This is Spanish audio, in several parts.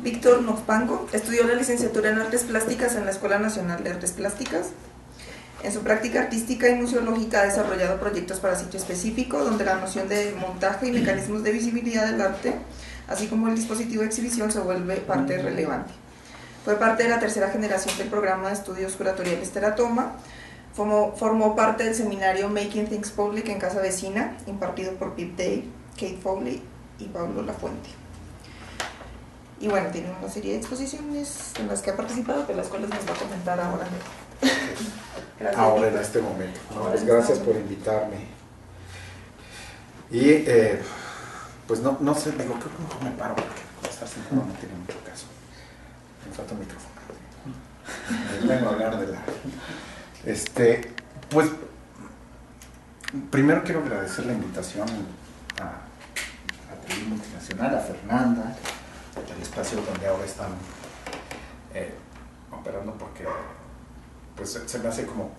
Víctor Nojpango estudió la licenciatura en Artes Plásticas en la Escuela Nacional de Artes Plásticas. En su práctica artística y museológica ha desarrollado proyectos para sitio específico, donde la noción de montaje y mecanismos de visibilidad del arte, así como el dispositivo de exhibición, se vuelve parte relevante. Fue parte de la tercera generación del programa de estudios curatoriales Teratoma. Formó parte del seminario Making Things Public en Casa Vecina, impartido por Pip Day, Kate Foley y Pablo Lafuente. Y bueno, tiene una serie de exposiciones en las que ha participado, que las cuales nos va a comentar ahora. Gracias. Ahora en este momento. No, pues gracias por invitarme. Y pues no sé, digo, creo que me paro porque estar sentado no tiene mucho caso. Me falta un micrófono. Vengo a hablar de la... pues primero quiero agradecer la invitación a Tribu Multinacional, a Fernanda, el espacio donde ahora están operando, porque pues se me hace como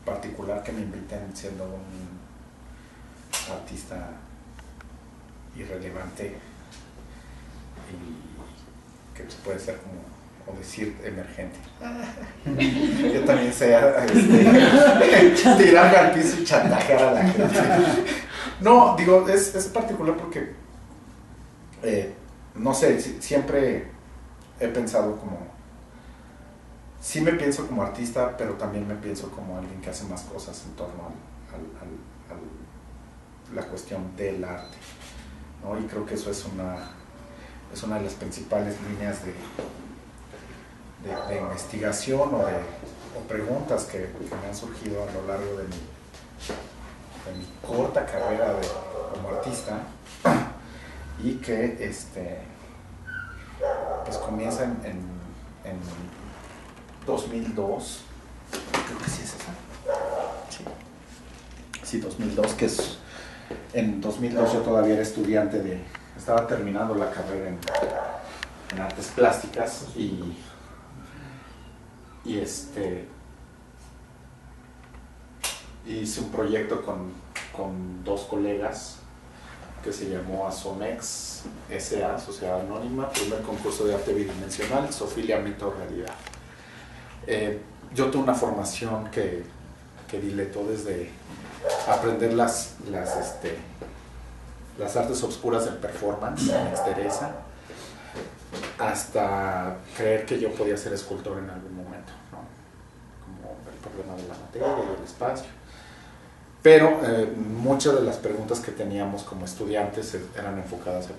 particular que me inviten siendo un artista irrelevante y que puede ser como, o decir, emergente. Yo también sé tirarme al piso y chantajear a la gente. No, digo, es particular porque no sé, siempre he pensado como, sí me pienso como artista, pero también me pienso como alguien que hace más cosas en torno a la cuestión del arte, ¿no? Y creo que eso es una de las principales líneas de investigación o preguntas que me han surgido a lo largo de mi corta carrera como artista, y que pues comienza en 2002, creo que sí es esa. Sí, 2002, que es... En 2002 yo todavía era estudiante estaba terminando la carrera en artes plásticas y hice un proyecto con dos colegas que se llamó Asomex S.A., Sociedad Anónima, primer concurso de arte bidimensional, Sofilia, mito, realidad. Yo tuve una formación que diletó desde aprender las artes obscuras del performance en Exteresa, hasta creer que yo podía ser escultor en algún momento, ¿no? Como el problema de la materia y el espacio. Pero muchas de las preguntas que teníamos como estudiantes eran enfocadas a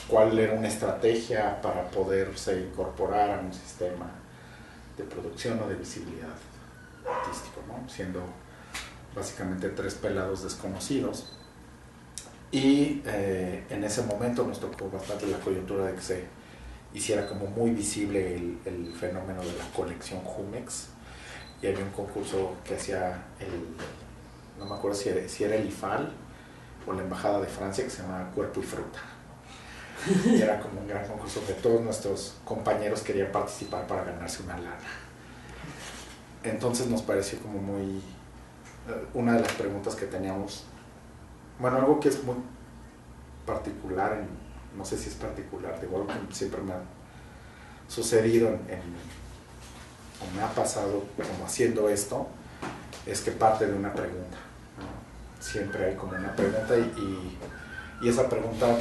cuál era una estrategia para poderse incorporar a un sistema de producción o de visibilidad artístico, ¿no? Siendo básicamente tres pelados desconocidos. Y en ese momento nos tocó bastante la coyuntura de que se hiciera como muy visible el fenómeno de la colección Jumex, y había un concurso que hacía no me acuerdo si era el IFAL o la Embajada de Francia, que se llamaba Cuerpo y Fruta, y era como un gran concurso que todos nuestros compañeros querían participar para ganarse una lana. Entonces nos pareció como muy... una de las preguntas que teníamos, bueno, algo que es muy particular, no sé si es particular, de igual que siempre me ha sucedido o me ha pasado como haciendo esto, es que parte de una pregunta, ¿no? Siempre hay como una pregunta y esa pregunta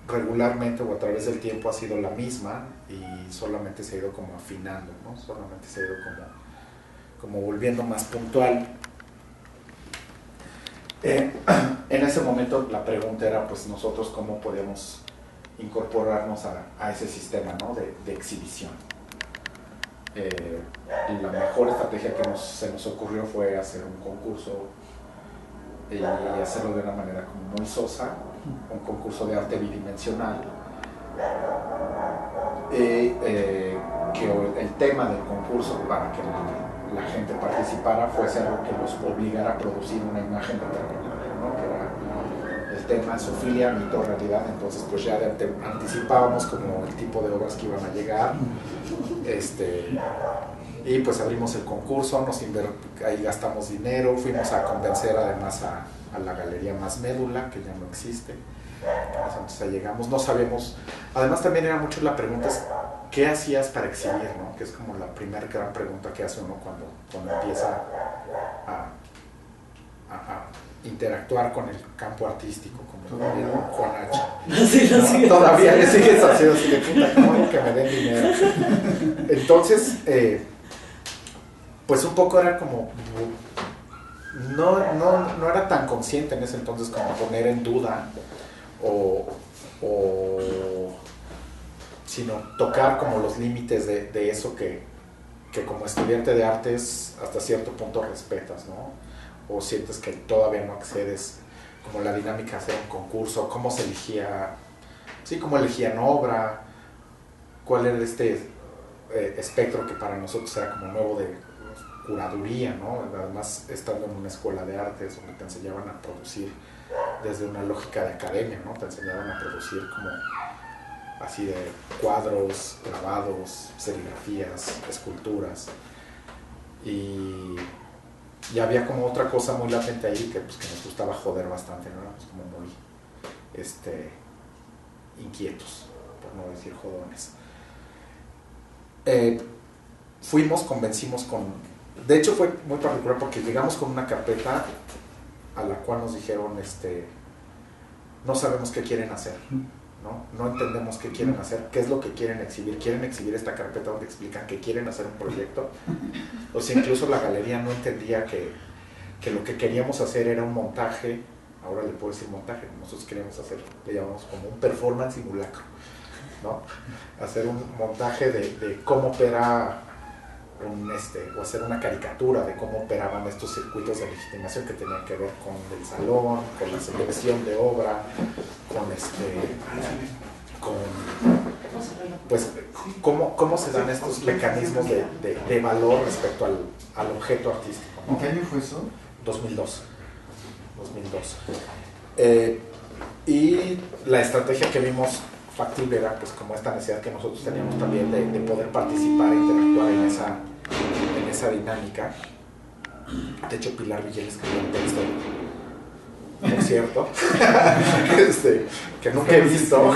regularmente o a través del tiempo ha sido la misma y solamente se ha ido como afinando, ¿no? Solamente se ha ido como volviendo más puntual. En ese momento la pregunta era, pues, nosotros cómo podíamos incorporarnos a ese sistema, ¿no? de exhibición. La mejor estrategia que se nos ocurrió fue hacer un concurso y hacerlo de una manera como muy sosa, un concurso de arte bidimensional, que el tema del concurso, para que la gente participara, fuese algo que los obligara a producir una imagen determinada, ¿no? Que era el tema Sofilia, mito, realidad. Entonces pues ya anticipábamos como el tipo de obras que iban a llegar, y pues abrimos el concurso, ahí gastamos dinero, fuimos a convencer además a la Galería Más Médula, que ya no existe. Entonces ahí llegamos, no sabíamos, además también era mucho la pregunta, ¿qué hacías para exhibir, ¿no? Que es como la primera gran pregunta que hace uno cuando empieza a interactuar con el campo artístico, como todavía Juan H. Sí, ¿No? Todavía le sigues haciendo así de puta, ¿cómo que me den dinero? Entonces, pues un poco era como, no era tan consciente en ese entonces como poner en duda o sino tocar como los límites de eso que como estudiante de artes hasta cierto punto respetas, ¿no? O sientes que todavía no accedes, como la dinámica de hacer un concurso, cómo se elegía, sí, cómo elegían obra, cuál era este espectro que para nosotros era como nuevo de curaduría, ¿no? Además, estando en una escuela de artes donde te enseñaban a producir desde una lógica de academia, ¿no? Te enseñaban a producir como así de cuadros, grabados, serigrafías, esculturas, y había como otra cosa muy latente ahí que nos gustaba joder bastante, ¿no? Éramos como muy inquietos, por no decir jodones. Convencimos de hecho fue muy particular porque llegamos con una carpeta a la cual nos dijeron, no sabemos qué quieren hacer, no entendemos qué quieren hacer, qué es lo que quieren exhibir esta carpeta donde explican que quieren hacer un proyecto, o sea, incluso la galería no entendía que lo que queríamos hacer era un montaje, ahora le puedo decir montaje, nosotros queríamos hacer, le llamamos como un performance simulacro, ¿no? Hacer un montaje de cómo opera o hacer una caricatura de cómo operaban estos circuitos de legitimación que tenían que ver con el salón, con la selección de obra, pues cómo se dan estos mecanismos de valor respecto al objeto artístico, ¿no? ¿En qué año fue eso? 2002. Y la estrategia que vimos factible era pues como esta necesidad que nosotros teníamos también de poder participar e interactuar en esa dinámica. De hecho, Pilar Villel escribió un texto, por cierto, que nunca he visto,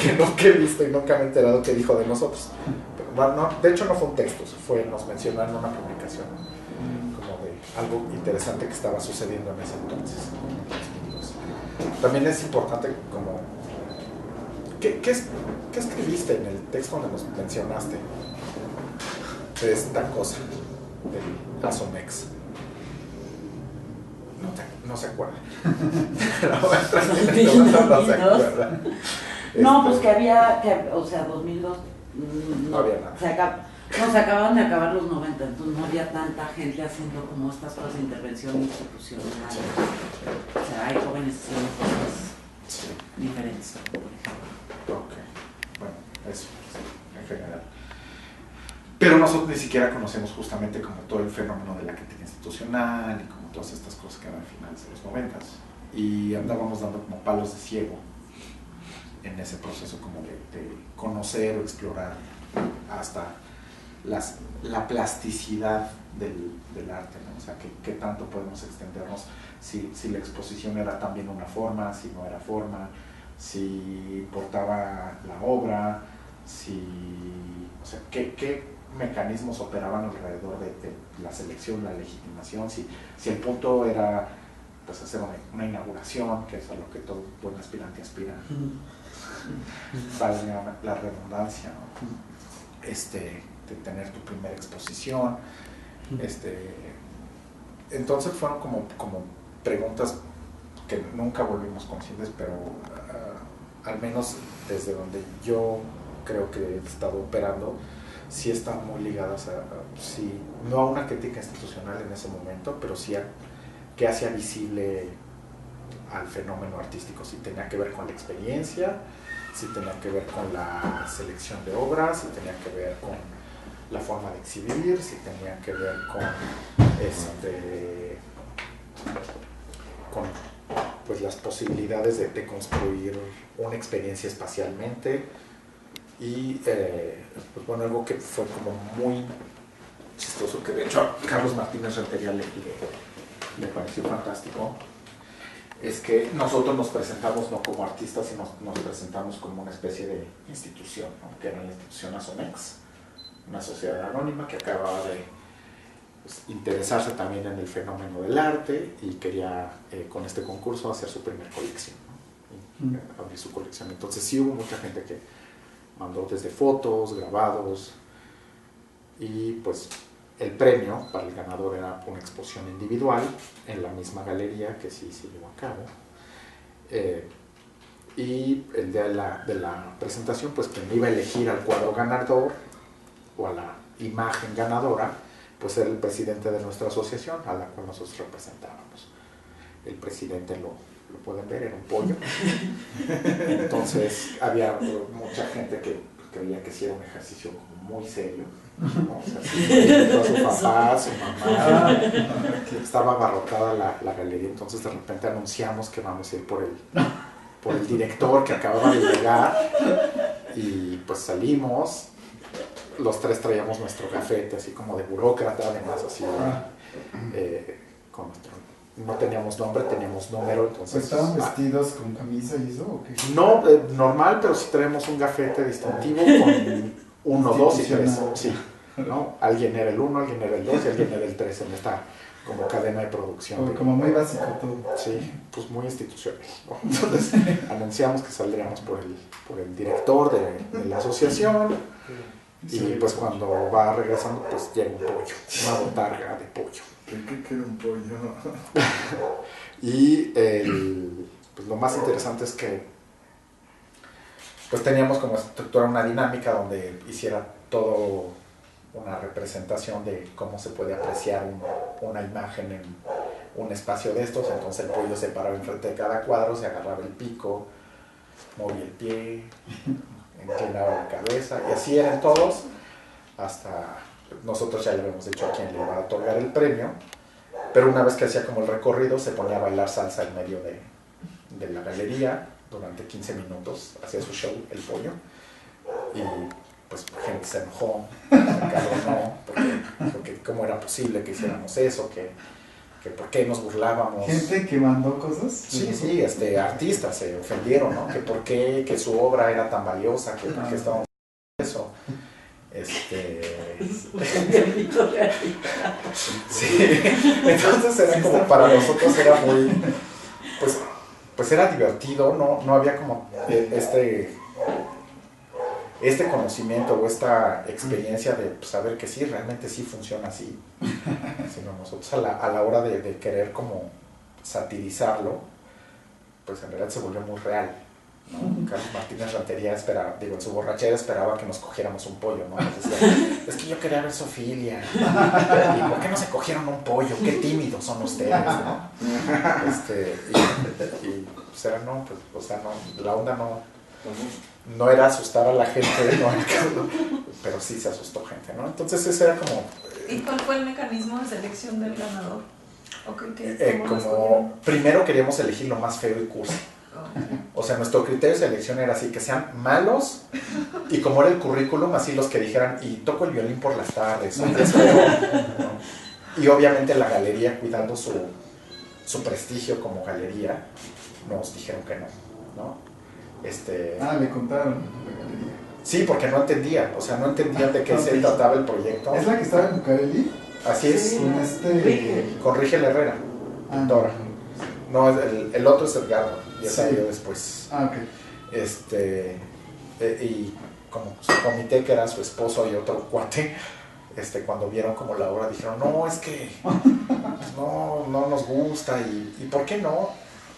que nunca he visto y nunca me he enterado qué dijo de nosotros. Pero, bueno, de hecho no fue un texto, nos mencionó en una publicación como de algo interesante que estaba sucediendo en ese entonces. También es importante como ¿qué escribiste en el texto donde nos mencionaste de esta cosa del Gasomex? No se acuerda. No se acuerda. No, pues que había, o sea, 2002 no había nada. Se acababan de acabar los 90, entonces no había tanta gente haciendo como estas cosas de intervención institucional. Sí. O sea, hay jóvenes haciendo cosas diferentes, por ejemplo. Ok, bueno, eso en general. Pero nosotros ni siquiera conocemos justamente como todo el fenómeno de la crítica institucional y como todas estas cosas que eran a finales de los 90 y andábamos dando como palos de ciego en ese proceso como de conocer o explorar hasta la plasticidad del arte, ¿no? O sea, qué tanto podemos extendernos, si la exposición era también una forma, si no era forma, si importaba la obra, o sea, qué mecanismos operaban alrededor de la selección, la legitimación, si el punto era pues hacer una inauguración, que es a lo que todo buen aspirante aspira, valga la redundancia, ¿no? De tener tu primera exposición, entonces fueron como preguntas que nunca volvimos conscientes, pero al menos desde donde yo creo que he estado operando, sí están muy ligadas sí, no a una crítica institucional en ese momento, pero sí a qué hacía visible al fenómeno artístico, si tenía que ver con la experiencia, si tenía que ver con la selección de obras, si tenía que ver con la forma de exhibir, si tenía que ver con pues las posibilidades de construir una experiencia espacialmente. Y pues bueno, algo que fue como muy chistoso, que de hecho a Carlos Martínez Rentería le pareció fantástico, es que nosotros nos presentamos no como artistas, sino nos presentamos como una especie de institución, ¿no? Que era la institución Asomex, una sociedad anónima que acababa de pues, interesarse también en el fenómeno del arte y quería con este concurso hacer su primer colección, ¿no? Y abrir su colección. Entonces sí hubo mucha gente que mandó desde fotos, grabados, y pues el premio para el ganador era una exposición individual en la misma galería que sí se llevó a cabo. Y el día de la presentación, pues quien iba a elegir al cuadro ganador o a la imagen ganadora, pues era el presidente de nuestra asociación, a la cual nosotros representábamos. El presidente lo pueden ver, era un pollo. Entonces había mucha gente que creía que sí era un ejercicio como muy serio, ¿no? O sea, sí, su papá, su mamá, estaba abarrotada la galería. Entonces de repente anunciamos que vamos a ir por el director que acababa de llegar, y pues salimos, los tres traíamos nuestro gafete así como de burócrata, además así con nuestro, no teníamos nombre, teníamos número. Entonces ¿estaban vestidos con camisa y eso o qué? No, normal, pero sí traemos un gafete distintivo con 1, 2 y 3, sí, ¿no? Alguien era el 1, alguien era el 2 y alguien era el 3 en esta como cadena de producción. Como muy básico todo. Sí, pues muy institucional, ¿no? Entonces anunciamos que saldríamos por el director de la asociación, y pues cuando va regresando pues llega un pollo, una botarga de pollo. ¿Qué queda un pollo? Y pues lo más interesante es que pues teníamos como estructura una dinámica donde hiciera todo una representación de cómo se puede apreciar una imagen en un espacio de estos. Entonces el pollo se paraba enfrente de cada cuadro, se agarraba el pico, movía el pie, inclinaba la cabeza, y así eran todos, hasta nosotros ya le habíamos dicho a quién le iba a otorgar el premio, pero una vez que hacía como el recorrido se ponía a bailar salsa en medio de la galería durante 15 minutos, hacía su show el pollo, y pues la gente se enojó, se encabronó, porque dijo que cómo era posible que hiciéramos eso, que por qué nos burlábamos. ¿Gente que mandó cosas? Sí, artistas se ofendieron, ¿no? Que por qué, que su obra era tan valiosa, que por qué estábamos eso. Sí, entonces era como para nosotros era muy, pues era divertido, no había como este conocimiento o esta experiencia de saber que sí, realmente sí funciona así, sino nosotros a la hora de querer como satirizarlo, pues en realidad se volvió muy real, ¿no? Carlos Martínez Rentería en su borrachera esperaba que nos cogiéramos un pollo, ¿no? Nos decía, es que yo quería ver zoofilia, y ¿por qué no se cogieron un pollo? Qué tímidos son ustedes, ¿no? Y pues era no, pues, o sea, no, la onda no era asustar a la gente, ¿no? Pero sí se asustó gente, ¿no? Entonces ese era como... ¿Y cuál fue el mecanismo de selección del ganador? Como primero queríamos elegir lo más feo y cursi. O sea, nuestro criterio de selección era así, que sean malos, y como era el currículum, así los que dijeran, y toco el violín por las tardes, ¿no? Y obviamente la galería, cuidando su prestigio como galería, nos dijeron que ¿no? Le contaron la galería. Sí, porque no entendían, no entendían de qué se trataba el proyecto. ¿Es la que estaba en Bucareli? Así es. Sí, con Rigel Herrera, pintora. No, el otro es Edgardo, ya salió después. Ok. Y como su comité, que era su esposo y otro cuate, cuando vieron como la obra, dijeron, no, es que no nos gusta, y ¿por qué no?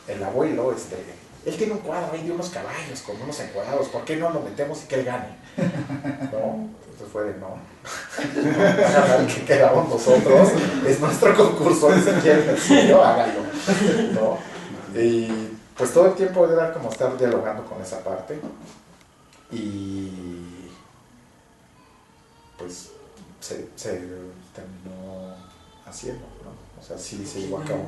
El abuelo, él tiene un cuadro ahí de unos caballos con unos encuadrados, ¿por qué no lo metemos y que él gane? ¿No? Entonces fue de no. El que quedamos nosotros, es nuestro concurso, si quieren decirlo, háganlo, ¿no? Y pues todo el tiempo era como estar dialogando con esa parte, y pues se terminó haciendo, ¿no? O sea, sí se llevó a cabo.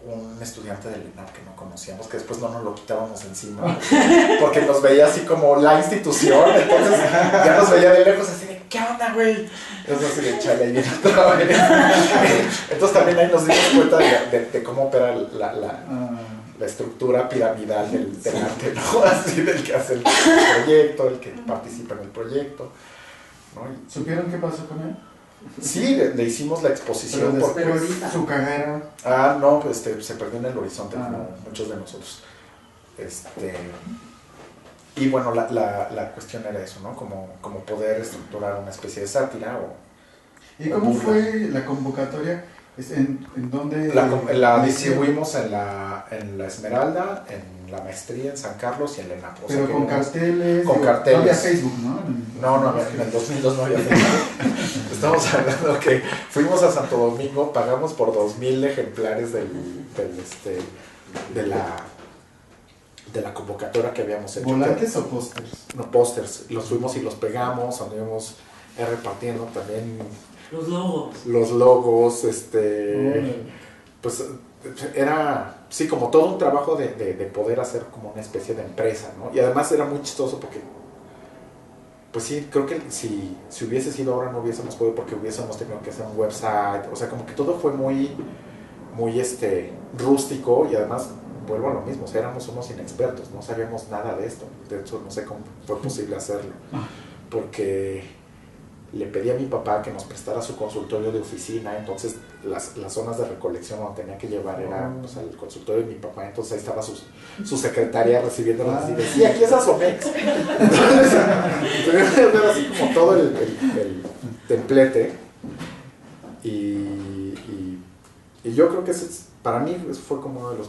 Un estudiante del ENAP que no conocíamos, que después no nos lo quitábamos encima, porque nos veía así como la institución, entonces ya nos veía de lejos así de, ¿qué onda, güey? Eso así de chale ahí viene otra vez. Entonces también ahí nos dimos cuenta de cómo opera la estructura piramidal del arte, ¿no? Así del que hace el proyecto, el que participa en el proyecto, ¿no? ¿Supieron qué pasó con él? Sí, le hicimos la exposición. Pero porque después su carrera... no, se perdió en el horizonte como muchos de nosotros. Y bueno, la cuestión era eso, ¿no? Como poder estructurar una especie de sátira ¿Y cómo fue la convocatoria? ¿En dónde? La distribuimos en la Esmeralda, en la Maestría, en San Carlos y en la ENAP. Pero con carteles. Con carteles. No había Facebook, ¿no? No, en el 2002 no había Facebook. Estamos hablando que fuimos a Santo Domingo, pagamos por 2,000 ejemplares de la convocatoria que habíamos hecho. ¿Volantes o pósters? No, pósters. Los fuimos y los pegamos, anduvimos repartiendo también. Los logos, pues era, sí, como todo un trabajo de poder hacer como una especie de empresa, ¿no? Y además era muy chistoso porque, pues sí, creo que si hubiese sido ahora no hubiésemos podido porque hubiésemos tenido que hacer un website, o sea, como que todo fue muy rústico y además, vuelvo a lo mismo, o sea, éramos unos inexpertos, no sabíamos nada de esto, de hecho no sé cómo fue posible hacerlo, porque le pedí a mi papá que nos prestara su consultorio de oficina, entonces las zonas de recolección donde tenía que llevar era pues, al consultorio de mi papá, entonces ahí estaba su secretaria recibiéndonos y decía, aquí es Asomex. Entonces, era así como todo el templete y yo creo que para mí fue como uno de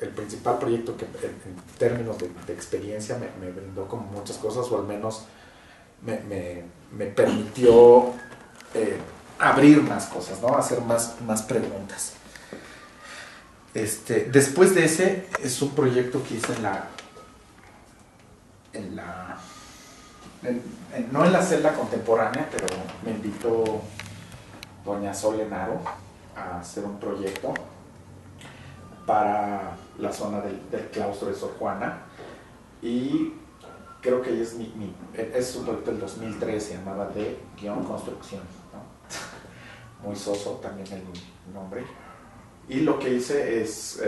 el principal proyecto que en términos de experiencia me brindó como muchas cosas, o al menos me permitió abrir más cosas, ¿no? Hacer más preguntas. Después de ese, es un proyecto que hice no en la celda contemporánea, pero me invitó doña Sol Enaro a hacer un proyecto para la zona del claustro de Sor Juana, y creo que es es un proyecto del 2003, se llamaba de construcción, ¿no? Muy soso también el nombre. Y lo que hice es,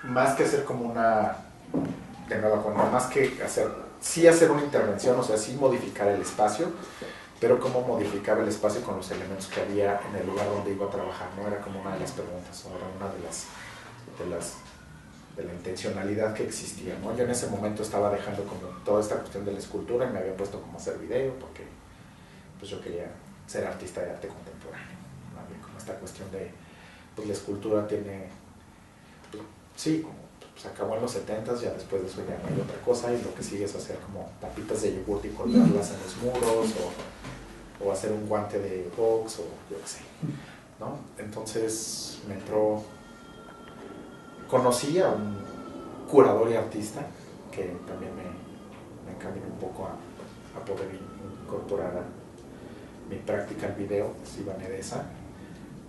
más que hacer como de nueva cuenta, más que hacer una intervención, o sea, sí modificar el espacio, pero cómo modificaba el espacio con los elementos que había en el lugar donde iba a trabajar, ¿no? Era como una de las preguntas, o era una de la intencionalidad que existía, ¿no? Yo en ese momento estaba dejando como toda esta cuestión de la escultura y me había puesto como a hacer video porque pues yo quería ser artista de arte contemporáneo, ¿no? Había como esta cuestión de pues la escultura tiene, pues, sí, como se acabó en los 70s, ya después de eso ya no hay otra cosa y lo que sigue es hacer como tapitas de yogur y colgarlas en los muros o hacer un guante de box o yo qué sé, ¿no? Entonces me entró. Conocí a un curador y artista que también me encaminó un poco a poder incorporar a mi práctica al video, es Iván Edesa.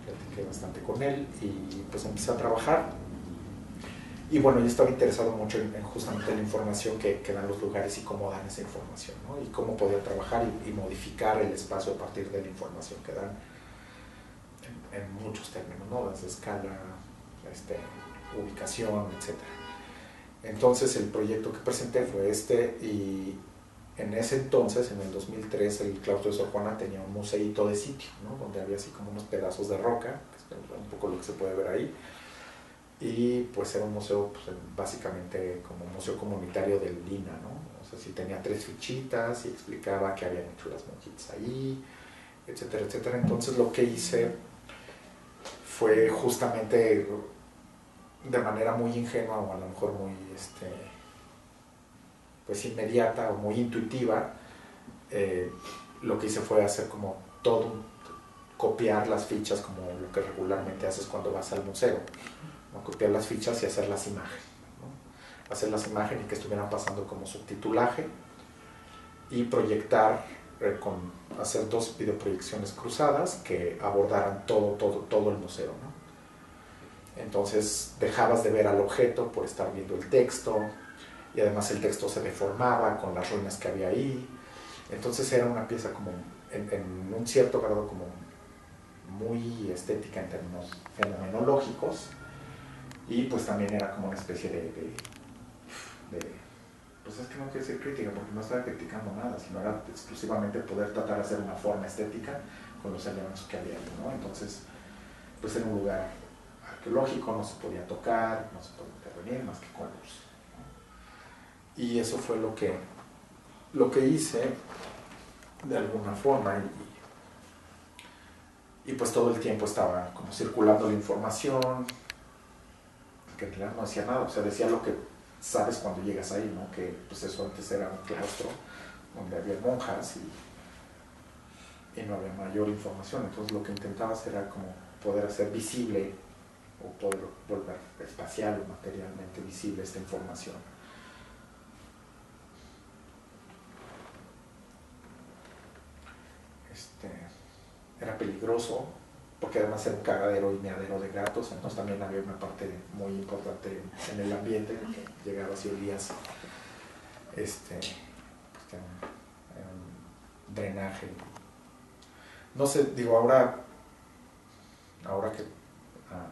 Platiqué bastante con él y pues empecé a trabajar. Y bueno, yo estaba interesado mucho en justamente la información que dan los lugares y cómo dan esa información, ¿no? Y cómo poder trabajar y modificar el espacio a partir de la información que dan en muchos términos, ¿no? Desde escala, ubicación, etc. Entonces el proyecto que presenté fue y en ese entonces, en el 2003, el claustro de Sor Juana tenía un museíto de sitio, ¿no? Donde había así como unos pedazos de roca, que es un poco lo que se puede ver ahí, y pues era un museo pues, básicamente como un museo comunitario del Lina, ¿no? O sea, sí tenía 3 fichitas y explicaba qué habían hecho las monjitas ahí, etcétera, etcétera. Entonces lo que hice fue justamente de manera muy ingenua o a lo mejor muy pues inmediata o muy intuitiva, lo que hice fue hacer como copiar las fichas como lo que regularmente haces cuando vas al museo, ¿no? Copiar las fichas y hacer las imágenes, ¿no? Hacer las imágenes y que estuvieran pasando como subtitulaje y proyectar hacer 2 videoproyecciones cruzadas que abordaran todo el museo, ¿no? Entonces dejabas de ver al objeto por estar viendo el texto y además el texto se deformaba con las ruinas que había ahí. Entonces era una pieza como, en un cierto grado, como muy estética en términos fenomenológicos, y pues también era como una especie de pues es que no quiero decir crítica, porque no estaba criticando nada, sino era exclusivamente poder tratar de hacer una forma estética con los elementos que había ahí, ¿no? Entonces, pues en un lugar arqueológico no se podía tocar, no se podía intervenir más que con luz, ¿no? Y eso fue lo que hice de alguna forma, y pues todo el tiempo estaba como circulando la información, que en realidad no decía nada, o sea, decía lo que sabes cuando llegas ahí, ¿no? Que pues eso antes era un claustro donde había monjas y no había mayor información. Entonces lo que intentaba era como poder hacer visible o poder volver espacial o materialmente visible esta información. Era peligroso porque además era un cagadero y meadero de gatos, entonces también había una parte muy importante en el ambiente, que llegabas y olías pues, un drenaje. No sé, digo, ahora que a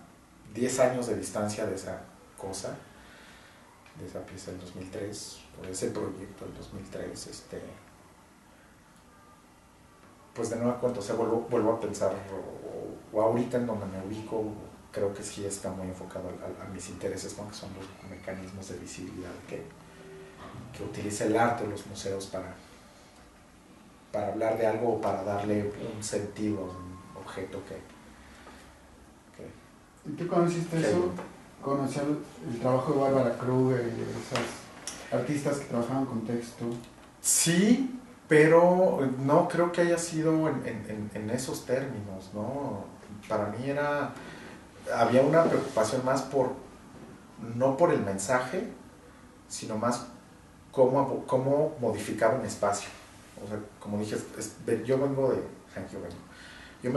10 años de distancia de esa cosa, de esa pieza del 2003, por ese proyecto del 2003, pues de nueva cuenta, o sea, vuelvo a pensar, o ahorita en donde me ubico, creo que sí está muy enfocado a mis intereses, ¿no? Que son los mecanismos de visibilidad que utiliza el arte o los museos para hablar de algo o para darle un sentido a un objeto ¿Y tú conociste eso? ¿Conocías el trabajo de Bárbara Kruger y de esas artistas que trabajaban con texto? Sí, pero no creo que haya sido en esos términos, ¿no? Para mí había una preocupación más no por el mensaje, sino más cómo modificar un espacio. O sea, como dije, yo me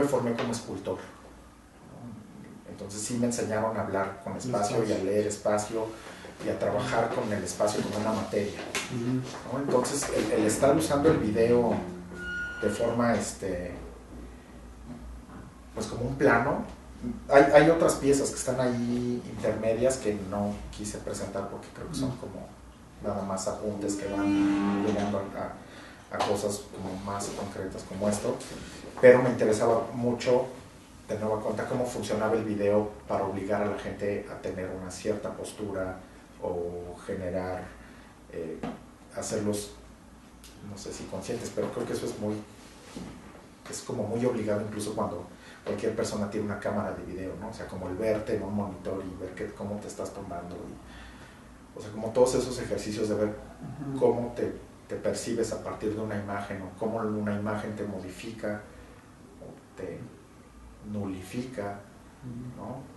formé como escultor, ¿no? Entonces sí me enseñaron a hablar con espacio y a leer espacio y a trabajar con el espacio como una materia, ¿no? Entonces el estar usando el video de forma pues como un plano, hay otras piezas que están ahí intermedias que no quise presentar porque creo que son como nada más apuntes que van llegando a cosas como más concretas como esto, pero me interesaba mucho de nueva cuenta cómo funcionaba el video para obligar a la gente a tener una cierta postura o generar, hacerlos, no sé si conscientes, pero creo que eso es como muy obligado incluso cuando cualquier persona tiene una cámara de video, ¿no? O sea, como el verte en un monitor y ver cómo te estás tomando, o sea, como todos esos ejercicios de ver cómo te percibes a partir de una imagen, o cómo una imagen te modifica o te nulifica, ¿no?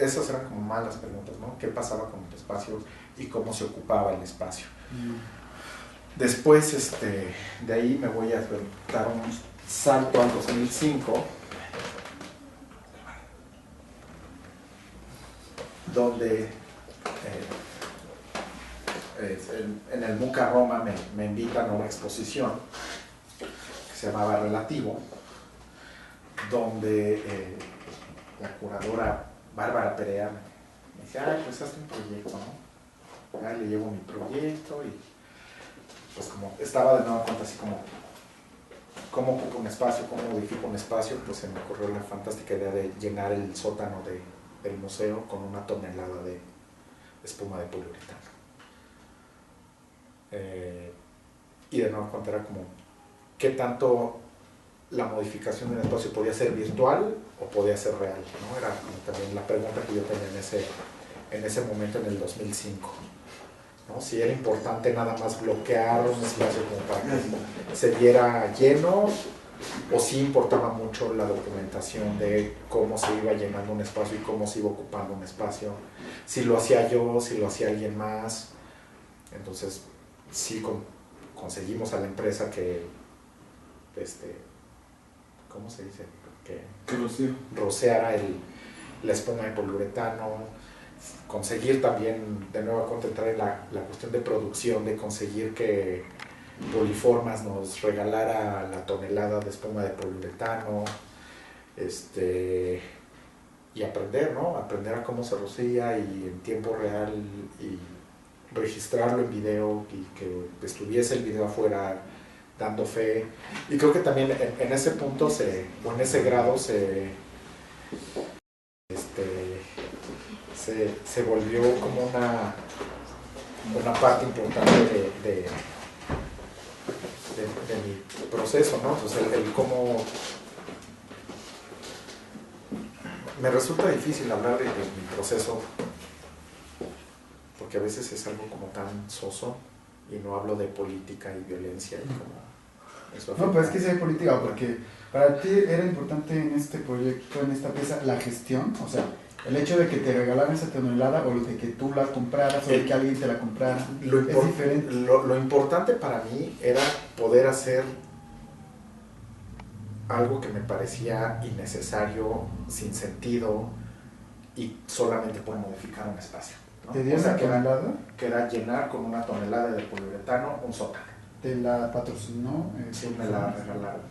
Esas eran como malas preguntas, ¿no? ¿Qué pasaba con el espacio y cómo se ocupaba el espacio? Después, de ahí me voy a dar un salto al 2005, donde en el MUCA Roma me invitan a una exposición que se llamaba Relativo, donde la curadora Bárbara Perea me dice, pues hazte un proyecto, ¿no? Le llevo mi proyecto y pues como estaba de nueva cuenta así como cómo ocupo un espacio, cómo modifico un espacio, pues se me ocurrió la fantástica idea de llenar el sótano del museo con 1 tonelada de espuma de poliuretano. Y de nueva cuenta era como qué tanto la modificación de un espacio podía ser virtual o podía ser real, ¿no? Era como también la pregunta que yo tenía en ese momento, en el 2005, ¿no? Si era importante nada más bloquear un espacio como para que se viera lleno, o si importaba mucho la documentación de cómo se iba llenando un espacio y cómo se iba ocupando un espacio, si lo hacía yo, si lo hacía alguien más. Entonces sí conseguimos a la empresa que ¿cómo se dice? Que rociara la espuma de poliuretano, conseguir también de nuevo concentrar en la cuestión de producción, de conseguir que Poliformas nos regalara la tonelada de espuma de poliuretano, y aprender, ¿no? Aprender a cómo se rocía y en tiempo real y registrarlo en video y que estuviese el video afuera dando fe. Y creo que también en ese punto o en ese grado se volvió como una parte importante de mi proceso, ¿no? Entonces el cómo me resulta difícil hablar de mi proceso porque a veces es algo como tan soso y no hablo de política y violencia y como eso. No, pero es que sí hay política, porque para ti era importante en este proyecto, en esta pieza, la gestión, o sea, el hecho de que te regalaran esa tonelada o de que tú la compraras o de que alguien te la comprara, es diferente. Lo importante para mí era poder hacer algo que me parecía innecesario, sin sentido y solamente por modificar un espacio, ¿no? ¿Te dieron la tonelada? Que era llenar con una tonelada de poliuretano un sótano. ¿Te la patrocinó? Sí, me la regalaron.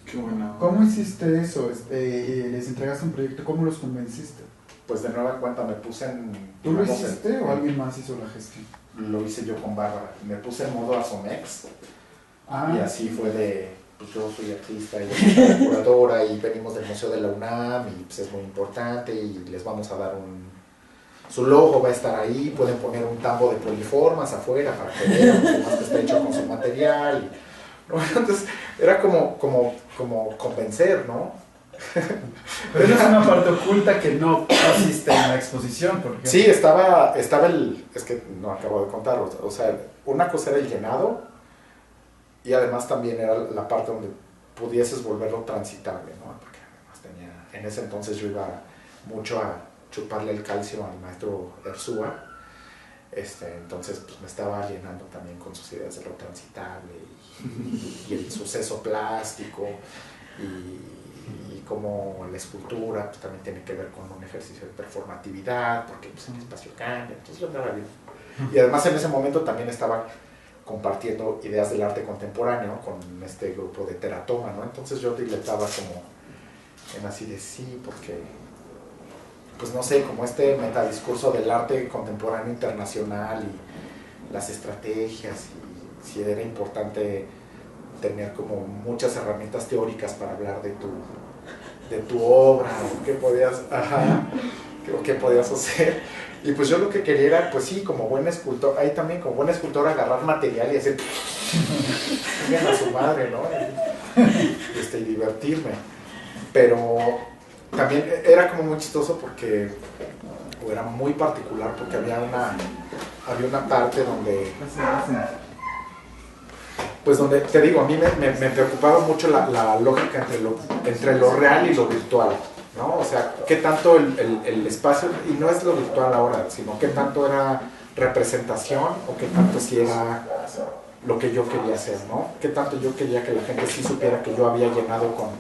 Qué bueno. ¿Cómo hiciste eso? ¿Les entregaste un proyecto? ¿Cómo los convenciste? Pues de nueva cuenta me puse en... ¿Tú lo hiciste o alguien más hizo la gestión? Lo hice yo con Bárbara. Me puse en modo Asomex y así fue de... Pues yo soy artista y soy curadora y venimos del Museo de la UNAM y pues es muy importante y les vamos a dar su logo va a estar ahí, pueden poner un tambo de poliformas afuera para que vean además que está hecho con su material. ¿No? Entonces era como convencer, ¿no? Pero esa es una parte oculta que no existe en la exposición. Porque... Sí, estaba es que no acabo de contar, o sea, una cosa era el llenado y además también era la parte donde pudieses volverlo transitable, ¿no? Porque además en ese entonces yo iba mucho a chuparle el calcio al maestro Erzúa, entonces pues me estaba llenando también con sus ideas de lo transitable y el suceso plástico y como la escultura pues también tiene que ver con un ejercicio de performatividad porque pues, el espacio cambia, entonces yo andaba bien. Y además en ese momento también estaba compartiendo ideas del arte contemporáneo con este grupo de Teratoma, ¿no? Entonces yo diletaba como en así de sí, porque pues no sé, como este metadiscurso del arte contemporáneo internacional y las estrategias y si era importante tener como muchas herramientas teóricas para hablar de tu obra o qué podías hacer. Y pues yo lo que quería era, pues sí, como buen escultor, ahí también como buen escultor agarrar material y hacer a su madre, ¿no? Y divertirme. Pero también era como muy chistoso porque o era muy particular porque había una parte donde pues donde, te digo, a mí me preocupaba mucho la lógica entre lo real y lo virtual, ¿no? O sea, qué tanto el espacio, y no es lo virtual ahora, sino qué tanto era representación o qué tanto sí era lo que yo quería hacer, ¿no? Qué tanto yo quería que la gente sí supiera que yo había llenado con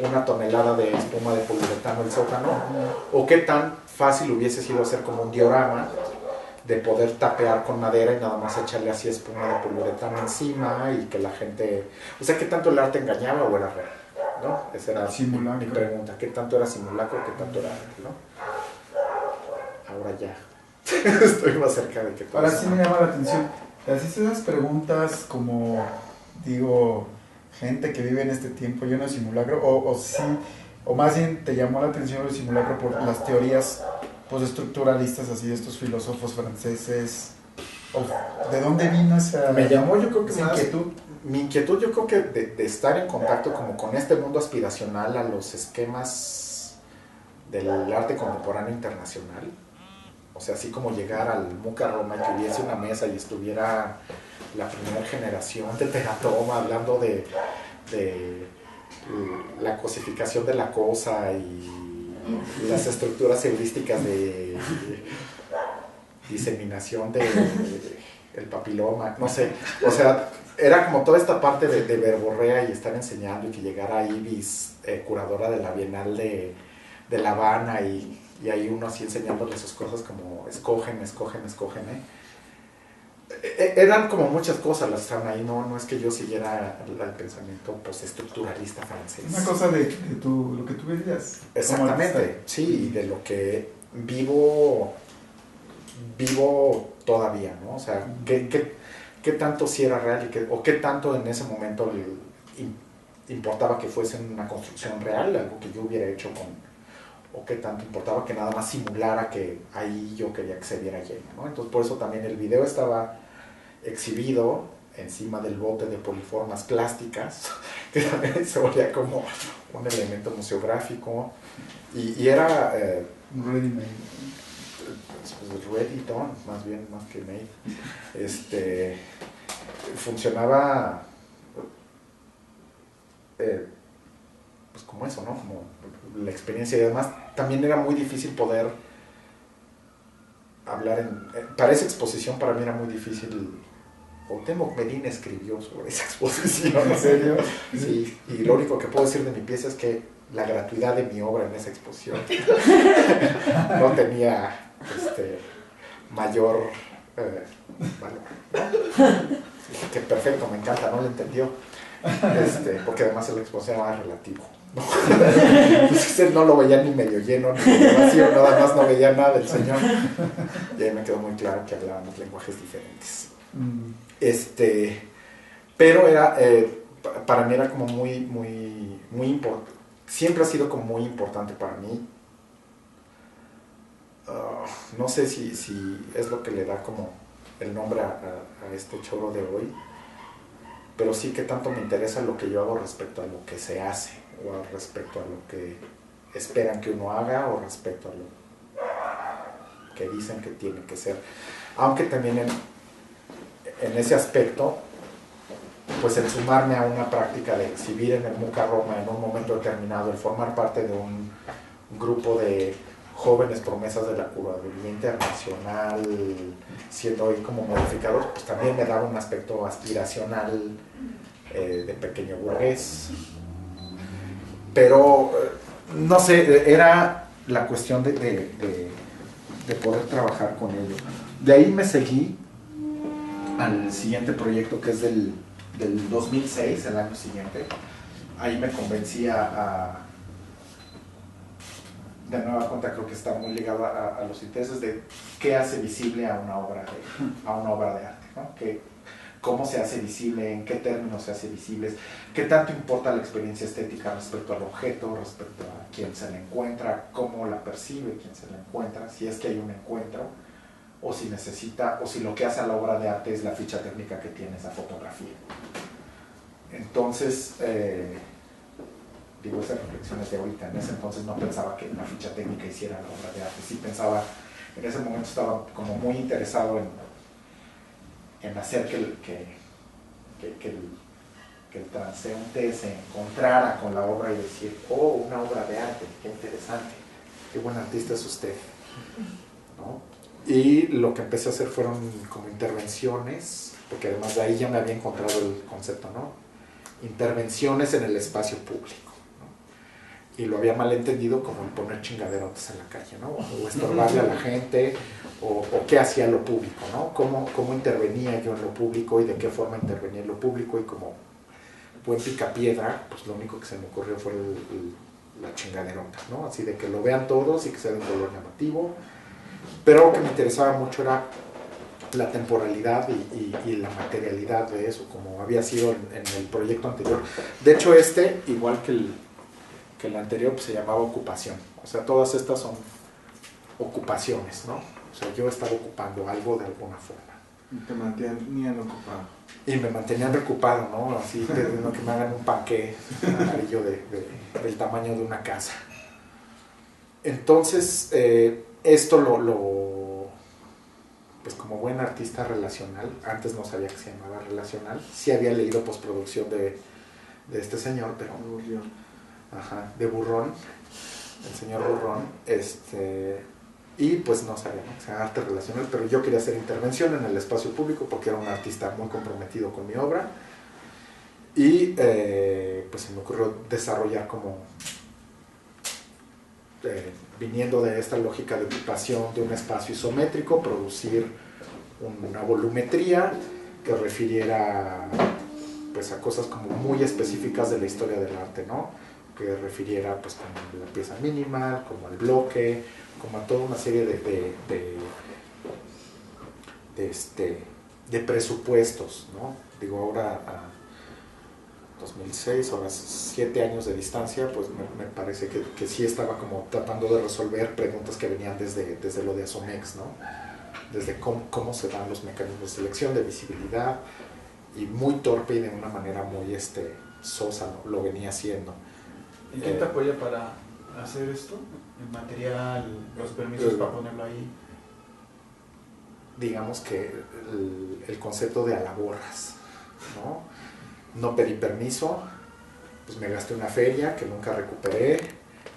una tonelada de espuma de poliuretano el sótano, o qué tan fácil hubiese sido hacer como un diorama de poder tapear con madera y nada más echarle así espuma de poliuretano encima y que la gente... O sea, ¿qué tanto el arte engañaba o era real? ¿No? Esa era mi pregunta. ¿Qué tanto era simulacro o qué tanto era arte? ¿No? Ahora ya estoy más cerca de que todo. Ahora sí me llama la atención. Te haces esas preguntas como, digo, gente que vive en este tiempo lleno de simulacro, o sí, o más bien te llamó la atención el simulacro por las teorías postestructuralistas así de estos filósofos franceses. ¿De dónde vino esa me llamó, yo creo que esa más, inquietud? Mi inquietud yo creo que de estar en contacto como con este mundo aspiracional a los esquemas del arte contemporáneo internacional. O sea, así como llegar al MUCA Roma y que hubiese una mesa y estuviera la primera generación de Teratoma hablando de la cosificación de la cosa y las estructuras heurísticas de diseminación el papiloma, no sé, o sea, era como toda esta parte de verborrea y estar enseñando y que llegara Ibis, curadora de la Bienal de La Habana y ahí uno así enseñándole sus cosas como escogen, Eran como muchas cosas las que estaban ahí, no es que yo siguiera el pensamiento postestructuralista francés. Una cosa de lo que tú veías. Exactamente, sí, y de lo que vivo todavía, ¿no? O sea, ¿qué tanto sí era real o qué tanto en ese momento importaba que fuese una construcción real, algo que yo hubiera hecho o qué tanto importaba que nada más simulara que ahí yo quería que se viera lleno, ¿no? Entonces por eso también el video estaba exhibido encima del bote de poliformas plásticas, que también se volvía como un elemento museográfico, y era Ready made. ready done, más bien, más que made. Funcionaba pues como eso, ¿no? Como la experiencia, y además también era muy difícil poder hablar para esa exposición. Para mí era muy difícil. Cuauhtémoc Medina escribió sobre esa exposición. ¿En serio? Sí, y lo único que puedo decir de mi pieza es que la gratuidad de mi obra en esa exposición no tenía mayor valor. Dije que perfecto, me encanta, no lo entendió. Porque además la exposición era relativo, ¿no? Entonces él no lo veía ni medio lleno ni medio vacío, nada más no veía nada del señor, y ahí me quedó muy claro que hablábamos lenguajes diferentes. Pero era para mí era como muy importante, siempre ha sido como muy importante para mí. No sé si es lo que le da como el nombre a este choro de hoy, pero sí que tanto me interesa lo que yo hago respecto a lo que se hace, o respecto a lo que esperan que uno haga, o respecto a lo que dicen que tiene que ser. Aunque también en ese aspecto, pues el sumarme a una práctica de exhibir en el MUCA Roma en un momento determinado, el formar parte de un grupo de jóvenes promesas de la curaduría internacional, siendo hoy como modificador, pues también me daba un aspecto aspiracional de pequeño burgués. Pero, no sé, era la cuestión de poder trabajar con ello. De ahí me seguí al siguiente proyecto, que es del 2006, el año siguiente. Ahí me convencí de nueva cuenta, creo que está muy ligado a los intereses de qué hace visible a una obra de arte, ¿no? Cómo se hace visible, en qué términos se hace visible, qué tanto importa la experiencia estética respecto al objeto, respecto a quien se la encuentra, cómo la percibe quien se la encuentra, si es que hay un encuentro, o si necesita, o si lo que hace a la obra de arte es la ficha técnica que tiene esa fotografía. Entonces, digo, esas reflexiones de ahorita, en ese entonces no pensaba que una ficha técnica hiciera la obra de arte, sí pensaba, en ese momento estaba como muy interesado en hacer que el transeúnte se encontrara con la obra y decir, oh, una obra de arte, qué interesante, qué buen artista es usted, ¿no? Y lo que empecé a hacer fueron como intervenciones, porque además de ahí ya me había encontrado el concepto, ¿no? Intervenciones en el espacio público, ¿no? Y lo había malentendido como el poner chingaderotes en la calle, ¿no? O estorbarle a la gente, o qué hacía lo público, ¿no? Cómo intervenía yo en lo público y de qué forma intervenía en lo público, y como buen picapiedra, pues lo único que se me ocurrió fue la chingaderota, ¿no? Así de que lo vean todos y que sea de un color llamativo. Pero lo que me interesaba mucho era la temporalidad y la materialidad de eso, como había sido en el proyecto anterior. De hecho, igual que el anterior, pues se llamaba ocupación. O sea, todas estas son ocupaciones, ¿no? O sea, yo estaba ocupando algo de alguna forma. Y te mantenían ocupado. Y me mantenían preocupado, ¿no? Así, pidiendo que me hagan un panqué amarillo del tamaño de una casa. Entonces, esto pues como buen artista relacional, antes no sabía que se llamaba relacional, sí había leído postproducción de este señor, pero de Burrón, el señor Burrón, y pues no sabía, ¿no? O sea, arte relacional, pero yo quería hacer intervención en el espacio público porque era un artista muy comprometido con mi obra, y pues se me ocurrió desarrollar como viniendo de esta lógica de ocupación de un espacio isométrico, producir una volumetría que refiriera pues a cosas como muy específicas de la historia del arte, ¿no? Que refiriera pues como la pieza minimal, como al bloque, como a toda una serie de presupuestos, ¿no? Digo, ahora a 2006, ahora 7 años de distancia, pues me parece que sí estaba como tratando de resolver preguntas que venían desde lo de Asomex, ¿no? Desde cómo se dan los mecanismos de selección, de visibilidad, y muy torpe y de una manera muy sosa, ¿no? Lo venía haciendo. ¿Y quién te apoya para hacer esto? ¿El material, los permisos para ponerlo ahí? Digamos que el concepto de alaborras, ¿no? No pedí permiso, pues me gasté una feria que nunca recuperé,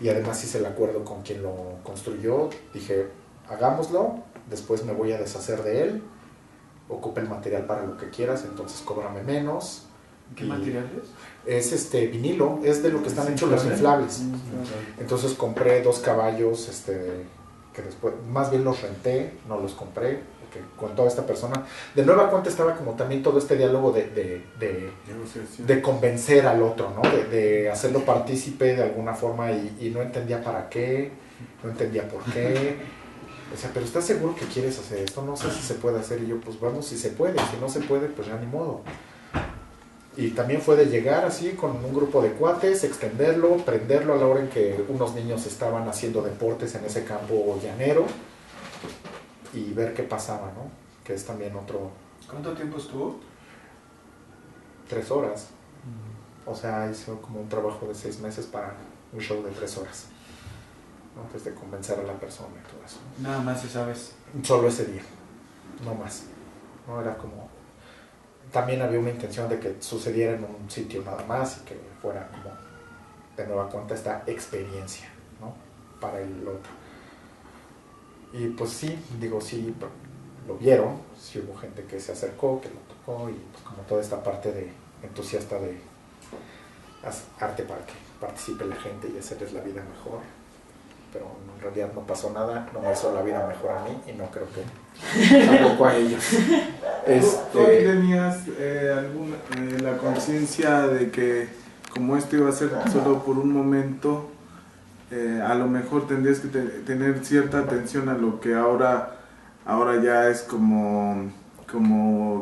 y además hice el acuerdo con quien lo construyó. Dije, hagámoslo, después me voy a deshacer de él, ocupa el material para lo que quieras, entonces cóbrame menos. ¿Qué material es? Es vinilo, es de lo que están hechos los inflables. Entonces compré 2 caballos, que después, más bien los renté, no los compré, porque con toda esta persona, de nueva cuenta estaba como también todo este diálogo de convencer al otro, ¿no? De hacerlo partícipe de alguna forma, y no entendía para qué, no entendía por qué. O sea, pero ¿estás seguro que quieres hacer esto? No sé si se puede hacer. Y yo, pues vamos, si se puede, si no se puede, pues ya ni modo. Y también fue de llegar así con un grupo de cuates, extenderlo, prenderlo a la hora en que unos niños estaban haciendo deportes en ese campo llanero, y ver qué pasaba, ¿no? Que es también otro... ¿Cuánto tiempo estuvo? 3 horas. O sea, hizo como un trabajo de 6 meses para un show de 3 horas, ¿no? Antes de convencer a la persona y todo eso. Nada más, si sabes. Solo ese día, no más. No era como... También había una intención de que sucediera en un sitio nada más, y que fuera como de nueva cuenta esta experiencia, ¿no? Para el otro. Y pues sí, digo, sí, lo vieron, sí hubo gente que se acercó, que lo tocó, y pues como toda esta parte de entusiasta de arte para que participe la gente y hacerles la vida mejor. Pero en realidad no pasó nada, no me hizo la vida mejor a mí, y no creo que tampoco a ellos. ¿Tú tenías la conciencia de que como esto iba a ser solo por un momento, a lo mejor tendrías que tener cierta atención a lo que ahora ya es como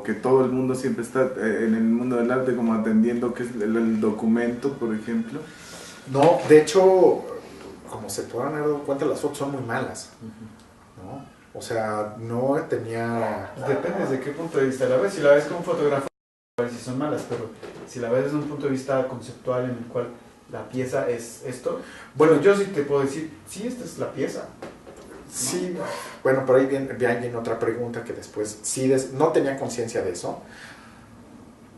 que todo el mundo siempre está en el mundo del arte como atendiendo, que es el documento, por ejemplo? No, de hecho, como se podrán haber dado cuenta, las fotos son muy malas, ¿no? O sea, no tenía... Depende desde qué punto de vista la ves. Si la ves como fotógrafo, a ver si son malas, pero si la ves desde un punto de vista conceptual en el cual la pieza es esto, bueno, yo sí te puedo decir, sí, esta es la pieza. Sí, bueno, pero ahí viene otra pregunta que después, sí, no tenía conciencia de eso.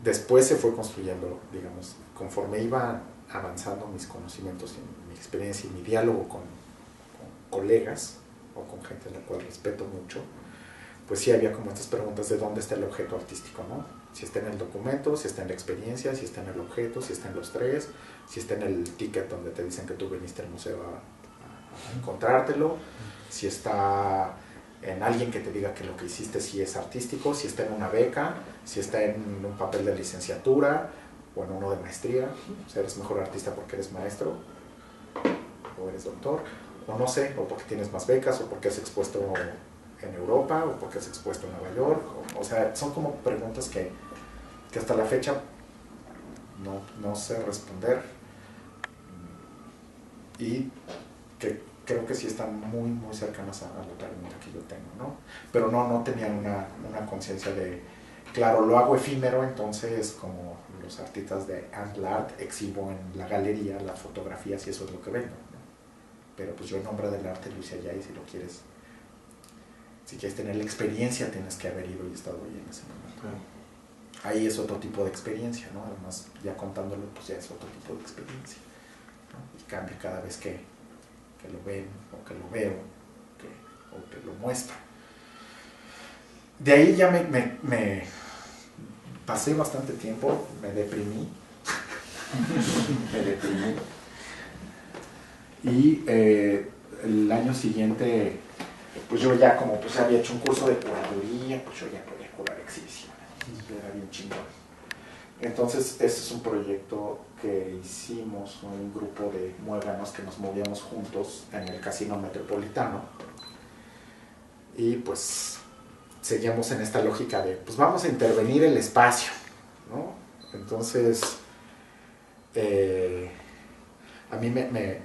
Después se fue construyendo, digamos, conforme iba avanzando mis conocimientos y mi experiencia y mi diálogo con colegas o con gente a la cual respeto mucho, pues sí había como estas preguntas de dónde está el objeto artístico, ¿no? Si está en el documento, si está en la experiencia, si está en el objeto, si está en los 3, si está en el ticket donde te dicen que tú viniste al museo a encontrártelo, si está en alguien que te diga que lo que hiciste sí es artístico, si está en una beca, si está en un papel de licenciatura o en uno de maestría. O sea, eres mejor artista porque eres maestro o eres doctor, o no sé, o porque tienes más becas, o porque has expuesto en Europa, o porque has expuesto en Nueva York. O sea, son como preguntas que hasta la fecha no sé responder, y que creo que sí están muy, muy cercanas a la pregunta que yo tengo, ¿no? Pero no tenían una conciencia de, claro, lo hago efímero, entonces como los artistas de Art exhibo en la galería las fotografías y eso es lo que vendo, ¿no? Pero pues yo en nombre del arte lo hice allá, y si quieres tener la experiencia, tienes que haber ido y estado ahí en ese momento. Okay. Ahí es otro tipo de experiencia, ¿no? Además, ya contándolo, pues ya es otro tipo de experiencia, ¿no? Y cambia cada vez que lo ven, o que lo veo, o que lo muestro. De ahí ya me pasé bastante tiempo, me deprimí. Y el año siguiente pues yo ya como pues había hecho un curso de curaduría, pues yo ya podía curar exhibiciones, era bien chingón. Entonces ese es un proyecto que hicimos, un grupo de muéganos que nos movíamos juntos en el Casino Metropolitano, y pues seguíamos en esta lógica de pues vamos a intervenir el espacio, ¿no? Entonces a mí me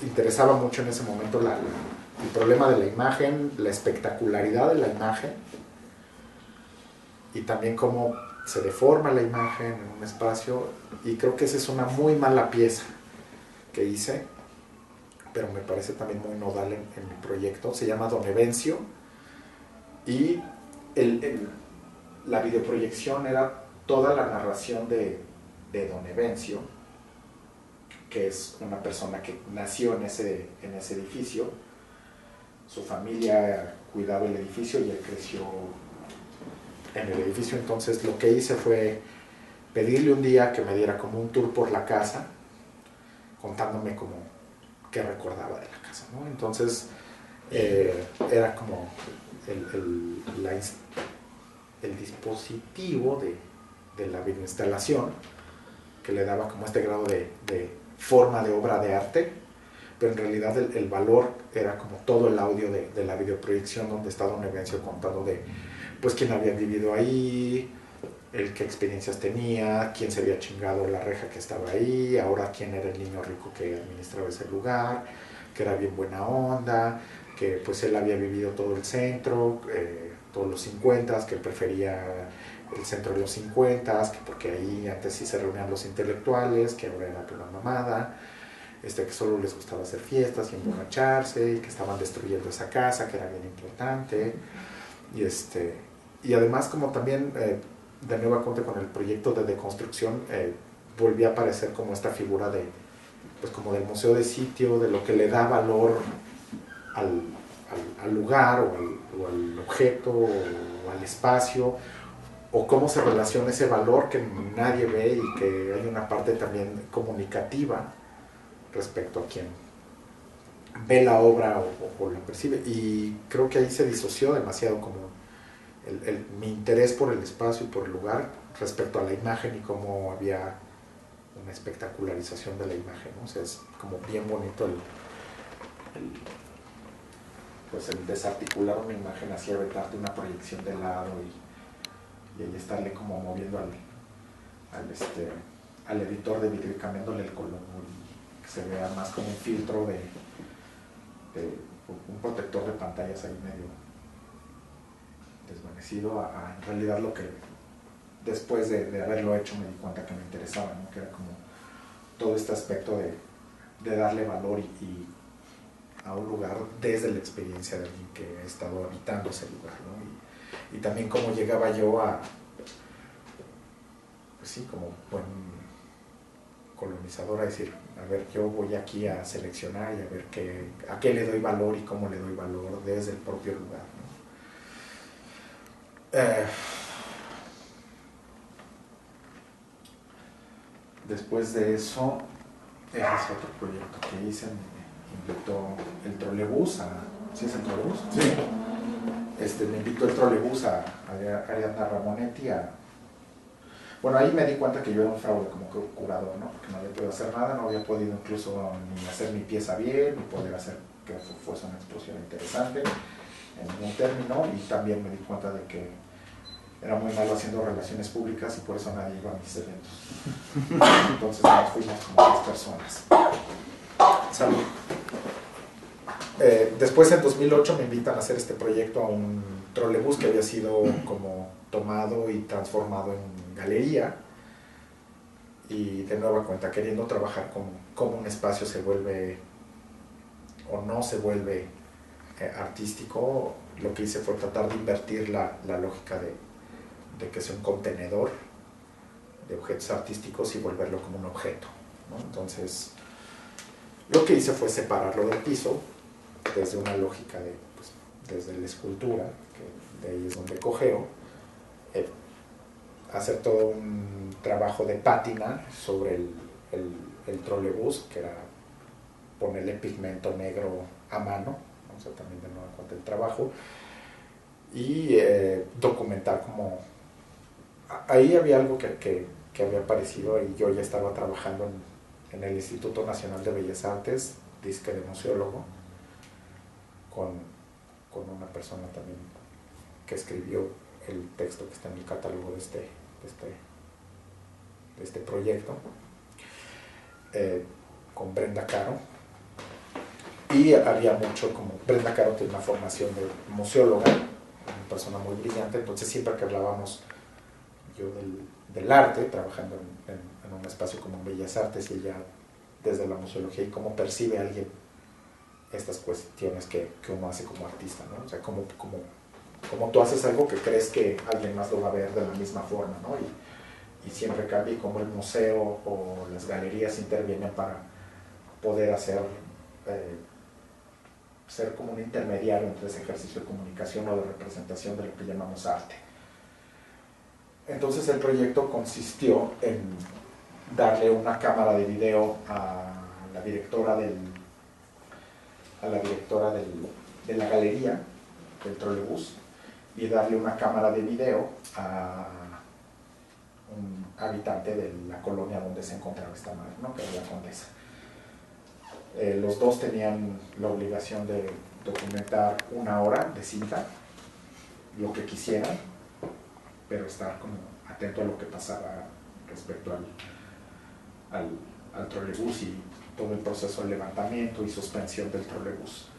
interesaba mucho en ese momento el problema de la imagen, la espectacularidad de la imagen, y también cómo se deforma la imagen en un espacio, y creo que esa es una muy mala pieza que hice, pero me parece también muy nodal en mi proyecto. Se llama Don Evencio, y la videoproyección era toda la narración de Don Evencio, que es una persona que nació en ese edificio. Su familia cuidaba el edificio y él creció en el edificio. Entonces lo que hice fue pedirle un día que me diera como un tour por la casa, contándome como qué recordaba de la casa, ¿no? Entonces era como el dispositivo de la videoinstalación que le daba como este grado de forma de obra de arte, pero en realidad el valor era como todo el audio de la videoproyección, donde está Don Evencio contando de pues quién había vivido ahí, qué experiencias tenía, quién se había chingado la reja que estaba ahí, ahora quién era el niño rico que administraba ese lugar, que era bien buena onda, que pues él había vivido todo el centro, todos los 50s, que prefería el centro de los 50s, que porque ahí antes sí se reunían los intelectuales, que ahora era pura mamada, que solo les gustaba hacer fiestas y emborracharse, y que estaban destruyendo esa casa, que era bien importante, y además como también de nueva cuenta con el proyecto de deconstrucción, volví a aparecer como esta figura de pues como del museo de sitio, de lo que le da valor al lugar o al objeto o al espacio, o cómo se relaciona ese valor que nadie ve, y que hay una parte también comunicativa respecto a quien ve la obra o la percibe. Y creo que ahí se disoció demasiado como mi interés por el espacio y por el lugar respecto a la imagen, y cómo había una espectacularización de la imagen, ¿no? O sea, es como bien bonito pues el desarticular una imagen, así aventarte una proyección de lado y ahí estarle como moviendo al editor de video y cambiándole el color, y que se vea más como un filtro de un protector de pantallas ahí medio desvanecido, a en realidad lo que después de haberlo hecho me di cuenta que me interesaba, ¿no? Que era como todo este aspecto de darle valor y a un lugar desde la experiencia de alguien que ha estado habitando ese lugar, ¿no? Y también cómo llegaba yo pues sí, como buen colonizador, a decir, a ver, yo voy aquí a seleccionar y a ver a qué le doy valor y cómo le doy valor desde el propio lugar, ¿no? Después de eso, ese es otro proyecto que hice. Me invitó el trolebús ¿sí es el trolebús? Sí. Me invitó el trolebús a Ariadna Ramonetti bueno, ahí me di cuenta que yo era un fraude como curador, ¿no? Porque no había podido hacer nada, no había podido incluso ni hacer mi pieza bien, ni poder hacer que fuese una exposición interesante en ningún término, y también me di cuenta de que era muy malo haciendo relaciones públicas y por eso nadie iba a mis eventos. Entonces nos fuimos como 10 personas. Salud. Después en 2008 me invitan a hacer este proyecto a un trolebús que había sido como tomado y transformado en galería, y de nueva cuenta queriendo trabajar cómo un espacio se vuelve o no se vuelve artístico. Lo que hice fue tratar de invertir la lógica de que sea un contenedor de objetos artísticos y volverlo como un objeto, ¿no? Entonces lo que hice fue separarlo del piso desde una lógica desde la escultura, que de ahí es donde cojeo, hacer todo un trabajo de pátina sobre el trolebús, que era ponerle pigmento negro a mano, ¿no? ¿no? O sea, también de nueva cuenta el trabajo. Y documentar como... Ahí había algo que había aparecido y yo ya estaba trabajando en el Instituto Nacional de Bellas Artes, disque de museólogo, con una persona también que escribió el texto que está en el catálogo de este proyecto, con Brenda Caro. Y había mucho como... Brenda Caro tiene una formación de museóloga, una persona muy brillante, entonces siempre que hablábamos yo del arte, trabajando en un espacio como Bellas Artes, y ella desde la museología y cómo percibe a alguien estas cuestiones que uno hace como artista, ¿no? O sea, como tú haces algo que crees que alguien más lo va a ver de la misma forma, ¿no? Y siempre cambia, y cómo el museo o las galerías intervienen para poder hacer, ser como un intermediario entre ese ejercicio de comunicación o de representación de lo que llamamos arte. Entonces el proyecto consistió en darle una cámara de video a la directora de la galería del trolebús, y darle una cámara de video a un habitante de la colonia donde se encontraba esta madre, ¿no? Que era la Condesa. Los dos tenían la obligación de documentar 1 hora de cinta, lo que quisieran, pero estar como atento a lo que pasaba respecto al trolebús y todo el proceso de levantamiento y suspensión del trolebús.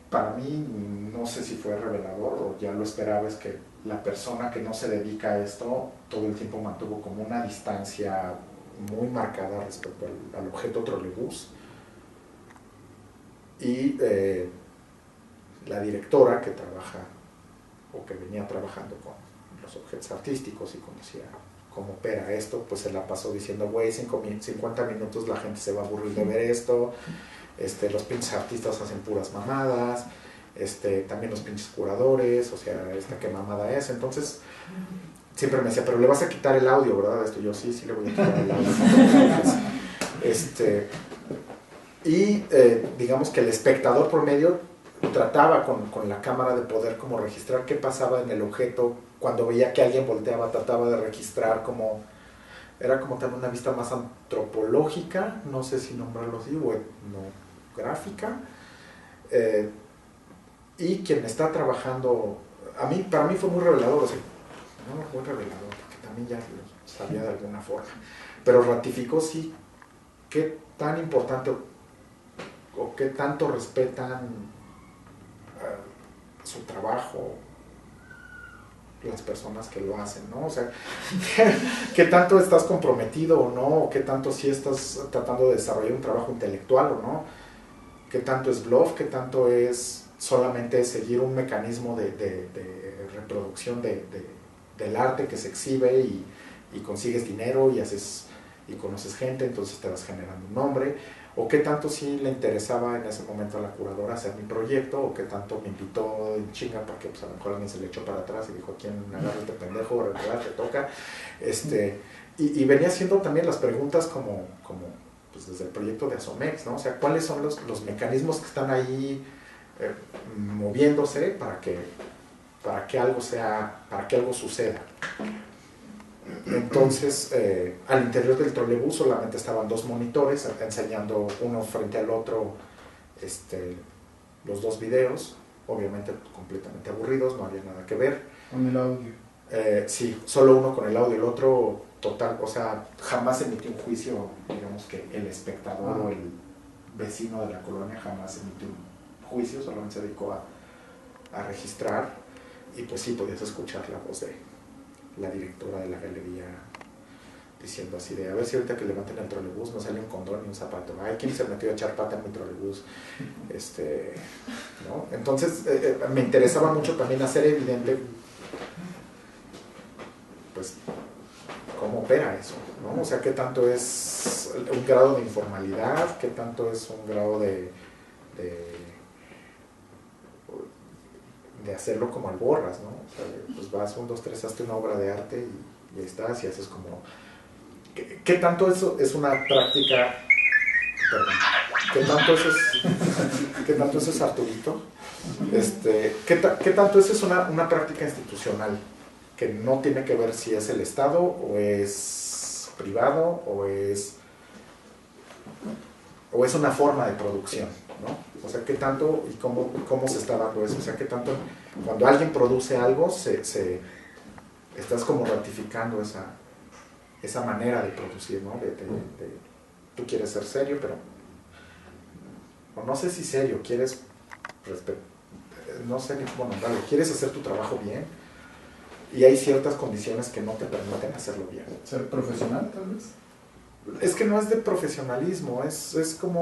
Para mí, no sé si fue revelador o ya lo esperaba, es que la persona que no se dedica a esto todo el tiempo mantuvo como una distancia muy marcada respecto al objeto trolebús. Y la directora que trabaja o que venía trabajando con los objetos artísticos y conocía cómo opera esto, pues se la pasó diciendo, güey, 50 minutos la gente se va a aburrir de ver esto, los pinches artistas hacen puras mamadas, también los pinches curadores, o sea, qué mamada es. Entonces siempre me decía, pero le vas a quitar el audio, ¿verdad? Yo sí le voy a quitar el audio. Y digamos que el espectador promedio trataba con la cámara de poder como registrar qué pasaba en el objeto. Cuando veía que alguien volteaba, trataba de registrar como... Era como también una vista más antropológica, no sé si nombrarlo así, o etnográfica. Y quien está trabajando... Para mí fue muy revelador, o sea, no fue revelador, porque también ya lo sabía de alguna forma. Pero ratificó, sí, qué tan importante o qué tanto respetan su trabajo las personas que lo hacen, ¿no? O sea, qué tanto estás comprometido o no, o qué tanto sí estás tratando de desarrollar un trabajo intelectual o no, qué tanto es bluff, qué tanto es solamente seguir un mecanismo de reproducción del arte que se exhibe y consigues dinero y conoces gente, entonces te vas generando un nombre, o qué tanto sí le interesaba en ese momento a la curadora hacer mi proyecto, o qué tanto me invitó en chinga porque pues a lo mejor alguien se le echó para atrás y dijo, ¿quién agarra este pendejo? ¿Te toca? Y venía haciendo también las preguntas como pues desde el proyecto de Asomex, ¿no? O sea, ¿cuáles son los mecanismos que están ahí moviéndose para que algo suceda? Entonces, al interior del trolebús solamente estaban 2 monitores enseñando uno frente al otro los 2 videos, obviamente completamente aburridos, no había nada que ver. Con el audio. Sí, solo uno con el audio, el otro total, o sea, jamás emitió un juicio, digamos que el espectador o el vecino de la colonia jamás emitió un juicio, solamente se dedicó a registrar, y pues sí, podías escuchar la voz de la directora de la galería diciendo así de, a ver si ahorita que levanten el trolebús no sale un condón ni un zapato. Ay, ¿quién se metió a echar pata en mi trolebús? ¿No? Entonces me interesaba mucho también hacer evidente pues cómo opera eso, ¿no? O sea, qué tanto es un grado de informalidad, qué tanto es un grado de hacerlo como al borras, ¿no? O sea, pues vas 1, 2, 3, hazte una obra de arte y ahí estás, y haces como... ¿Qué tanto eso es una práctica? Perdón. ¿Qué tanto eso es Arturito? ¿Qué tanto eso es una práctica institucional? Que no tiene que ver si es el Estado o es privado o es una forma de producción, ¿no? O sea, ¿qué tanto y cómo se está dando eso? O sea, ¿qué tanto cuando alguien produce algo estás como ratificando esa manera de producir, ¿no? Tú quieres ser serio, pero o no sé si serio, quieres no sé ni cómo nombrarlo, quieres hacer tu trabajo bien y hay ciertas condiciones que no te permiten hacerlo bien. ¿Ser profesional, tal vez? Es que no es de profesionalismo, es como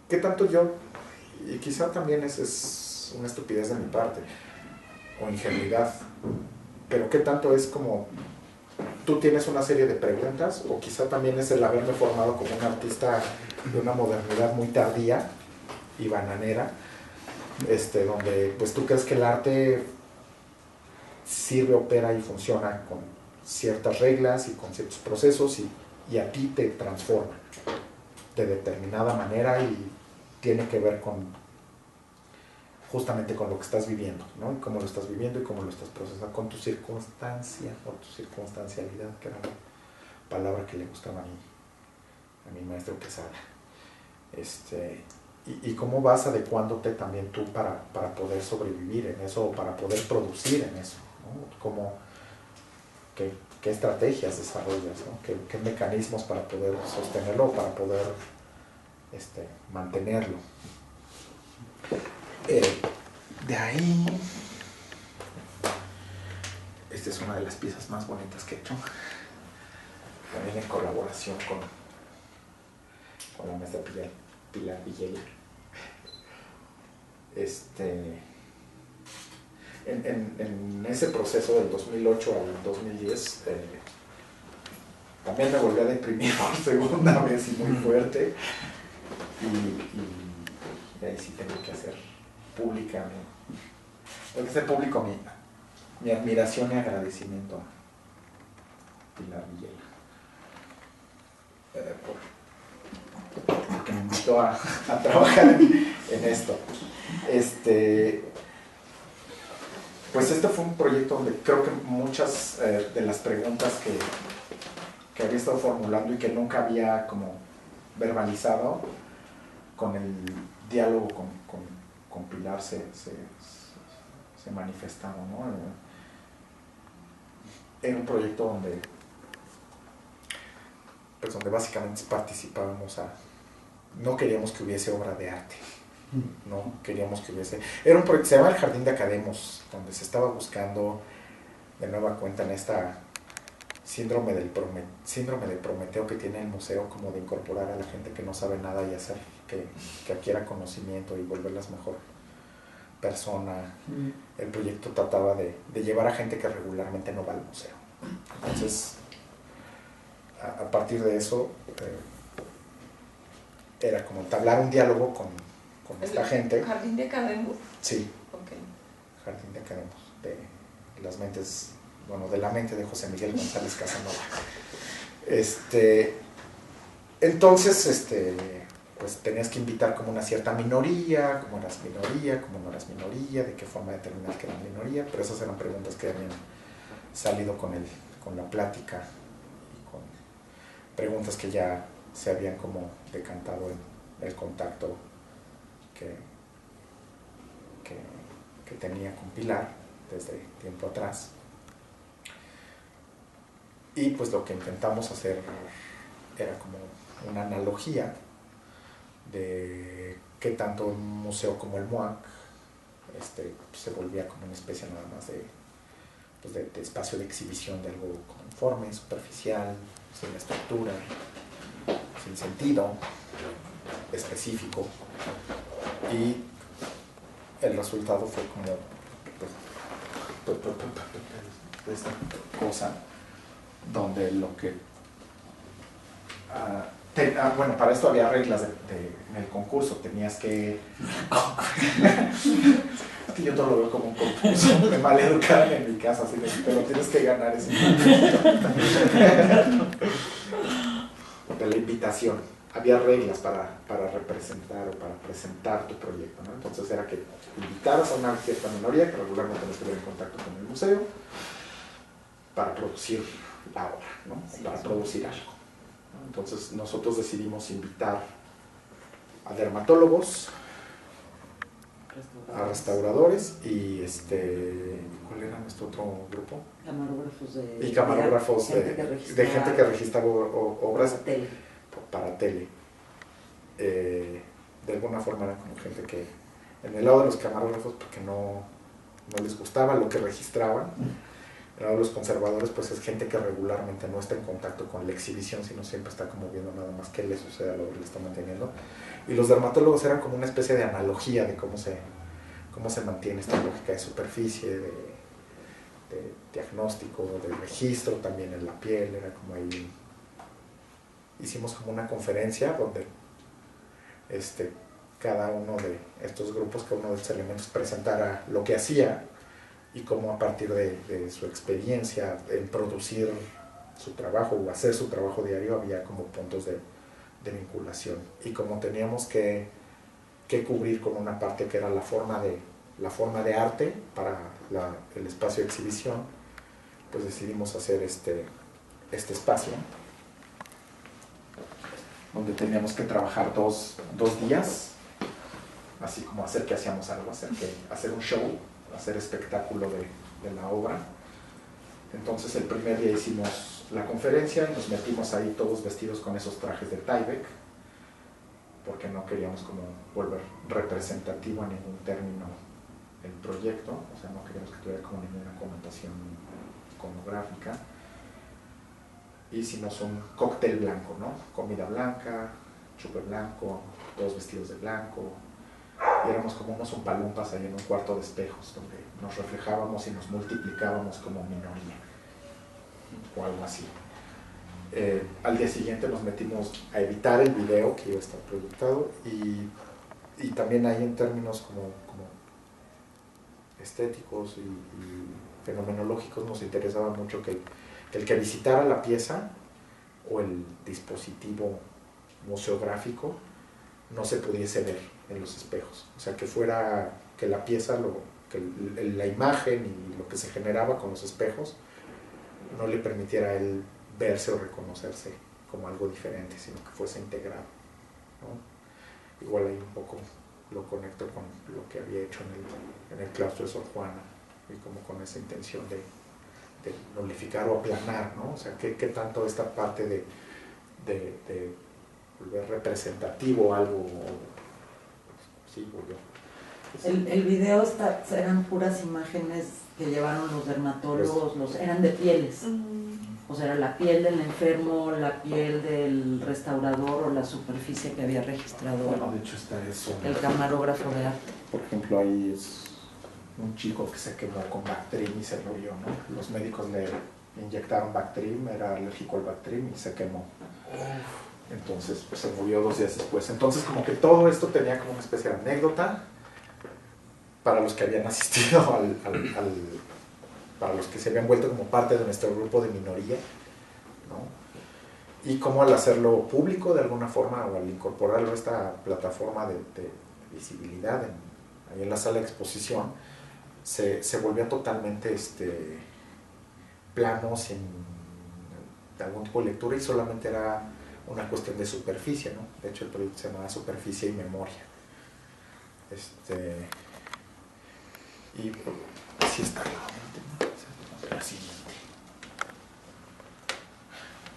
¿qué tanto yo? Y quizá también es una estupidez de mi parte o ingenuidad, pero ¿qué tanto es como tú tienes una serie de preguntas, o quizá también es el haberme formado como un artista de una modernidad muy tardía y bananera, donde pues tú crees que el arte sirve, opera y funciona con ciertas reglas y con ciertos procesos y a ti te transforma de determinada manera y tiene que ver justamente con lo que estás viviendo, ¿no? Y cómo lo estás viviendo y cómo lo estás procesando, con tu circunstancia o tu circunstancialidad, que era una palabra que le gustaba a mi maestro Quesada. Y cómo vas adecuándote también tú para poder sobrevivir en eso o para poder producir en eso, ¿no? ¿Qué estrategias desarrollas, ¿no? ¿Qué mecanismos para poder sostenerlo o para poder mantenerlo? De ahí, esta es una de las piezas más bonitas que he hecho, también en colaboración con la maestra Pilar Villela. En ese proceso del 2008 al 2010 también me volví a deprimir por segunda vez y muy fuerte y ahí sí tengo que hacer pública mi admiración y agradecimiento a Pilar Villela porque me invitó a trabajar en esto. Pues este fue un proyecto donde creo que muchas de las preguntas que había estado formulando y que nunca había como verbalizado, con el diálogo con Pilar se manifestaron, ¿no? Era un proyecto donde básicamente participábamos no queríamos que hubiese obra de arte, no queríamos que hubiese, era un proyecto, se llama el Jardín de Academos, donde se estaba buscando de nueva cuenta en esta síndrome del Prometeo que tiene el museo, como de incorporar a la gente que no sabe nada y hacer que adquiera conocimiento y volverlas mejor persona. El proyecto trataba de llevar a gente que regularmente no va al museo. Entonces, a partir de eso, era como entablar un diálogo con esta gente. ¿Jardín de Academos? Sí. Okay. Jardín de Academos, de la mente de José Miguel González Casanova. Entonces, pues tenías que invitar como una cierta minoría, como eras minoría, como no eras minoría, de qué forma determinar que eran minoría, pero esas eran preguntas que habían salido con la plática y con preguntas que ya se habían como decantado en el contacto que tenía con Pilar desde tiempo atrás. Y pues lo que intentamos hacer era como una analogía de qué tanto un museo como el MUAC se volvía como una especie nada más de espacio de exhibición de algo conforme, superficial, sin estructura, sin sentido específico, y el resultado fue como esta cosa donde lo que bueno, para esto había reglas en el concurso, tenías que es que yo todo lo veo como un concurso, me maleducaron en mi casa, así de, pero tienes que ganar ese de la invitación. había reglas para representar o para presentar tu proyecto, ¿no? Entonces era que invitaras a una cierta minoría que regularmente no estuviera en contacto con el museo para producir la obra, ¿no? Sí, para producir algo, ¿no? Entonces nosotros decidimos invitar a dermatólogos, a restauradores y ¿cuál era nuestro otro grupo? Camarógrafos y camarógrafos de gente que registraba obras para tele. De alguna forma era como gente que en el lado de los camarógrafos porque no les gustaba lo que registraban. En el lado de los conservadores pues es gente que regularmente no está en contacto con la exhibición, sino siempre está como viendo nada más qué le sucede a lo que le está manteniendo. Y los dermatólogos eran como una especie de analogía de cómo se mantiene esta lógica de superficie, de diagnóstico, de registro también en la piel. Era como ahí, hicimos como una conferencia donde cada uno de estos grupos, cada uno de estos elementos presentara lo que hacía y cómo a partir de su experiencia en producir su trabajo o hacer su trabajo diario había como puntos de vinculación, y como teníamos que cubrir con una parte que era la forma de arte para el espacio de exhibición, pues decidimos hacer este espacio donde teníamos que trabajar dos días, así como hacer que hacíamos algo, hacer un show, hacer espectáculo de la obra. Entonces el primer día hicimos la conferencia y nos metimos ahí todos vestidos con esos trajes de Tyvek, porque no queríamos como volver representativo a ningún término el proyecto, o sea, no queríamos que tuviera como ninguna connotación iconográfica. Hicimos un cóctel blanco, ¿no? Comida blanca, chupe blanco, todos vestidos de blanco, y éramos como unos umpalumpas ahí en un cuarto de espejos donde nos reflejábamos y nos multiplicábamos como minoría o algo así. Al día siguiente nos metimos a editar el video que iba a estar proyectado, y también ahí en términos como estéticos y fenomenológicos nos interesaba mucho que el que visitara la pieza o el dispositivo museográfico no se pudiese ver en los espejos, o sea, que la pieza, la imagen y lo que se generaba con los espejos no le permitiera a él verse o reconocerse como algo diferente, sino que fuese integrado, ¿no? Igual ahí un poco lo conecto con lo que había hecho en el claustro de Sor Juana, y como con esa intención de nulificar o aplanar, ¿no? O sea, ¿qué tanto esta parte de volver representativo algo? Sí, volvió. El video eran puras imágenes que llevaron los dermatólogos, eran de pieles. O sea, era la piel del enfermo, la piel del restaurador o la superficie que había registrado. Bueno, de hecho está eso. El camarógrafo de arte. Por ejemplo, ahí es un chico que se quemó con Bactrim y se murió, ¿no? Los médicos le inyectaron Bactrim, era alérgico al Bactrim y se quemó. Entonces pues, se murió 2 días después. Entonces como que todo esto tenía como una especie de anécdota para los que habían asistido para los que se habían vuelto como parte de nuestro grupo de minoría, ¿no? Y cómo al hacerlo público de alguna forma, o al incorporarlo a esta plataforma de visibilidad ahí en la sala de exposición, se volvía totalmente plano, sin algún tipo de lectura, y solamente era una cuestión de superficie, ¿no? De hecho el proyecto se llamaba Superficie y Memoria. Y así está la siguiente.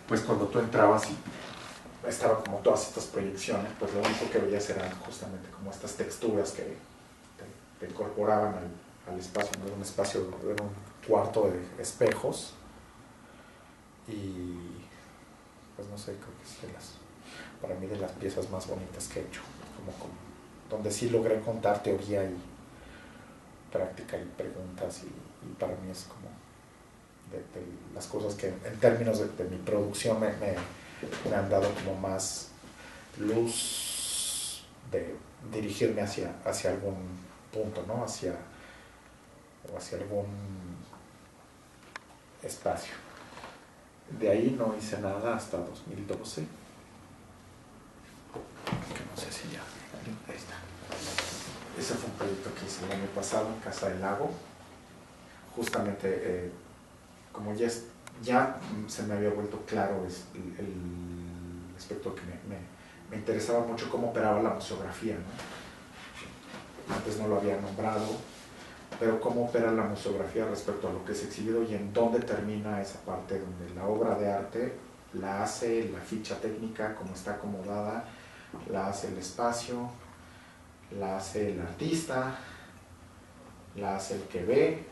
Pues cuando tú entrabas y estaba como todas estas proyecciones, pues lo único que veías eran justamente como estas texturas que te incorporaban al espacio, ¿no? Era un espacio, era un cuarto de espejos, y pues no sé, creo que es para mí de las piezas más bonitas que he hecho, como donde sí logré contar teoría y práctica y preguntas, y para mí es como de las cosas que en términos de mi producción me han dado como más luz de dirigirme hacia algún punto, ¿no? hacia algún espacio. De ahí no hice nada hasta 2012, un proyecto que hice el año pasado en Casa del Lago. Justamente, como ya se me había vuelto claro el aspecto que me interesaba mucho cómo operaba la museografía, ¿no? Antes no lo había nombrado, pero cómo opera la museografía respecto a lo que es exhibido y en dónde termina esa parte donde la obra de arte la hace la ficha técnica, cómo está acomodada, la hace el espacio, la hace el artista, la hace el que ve,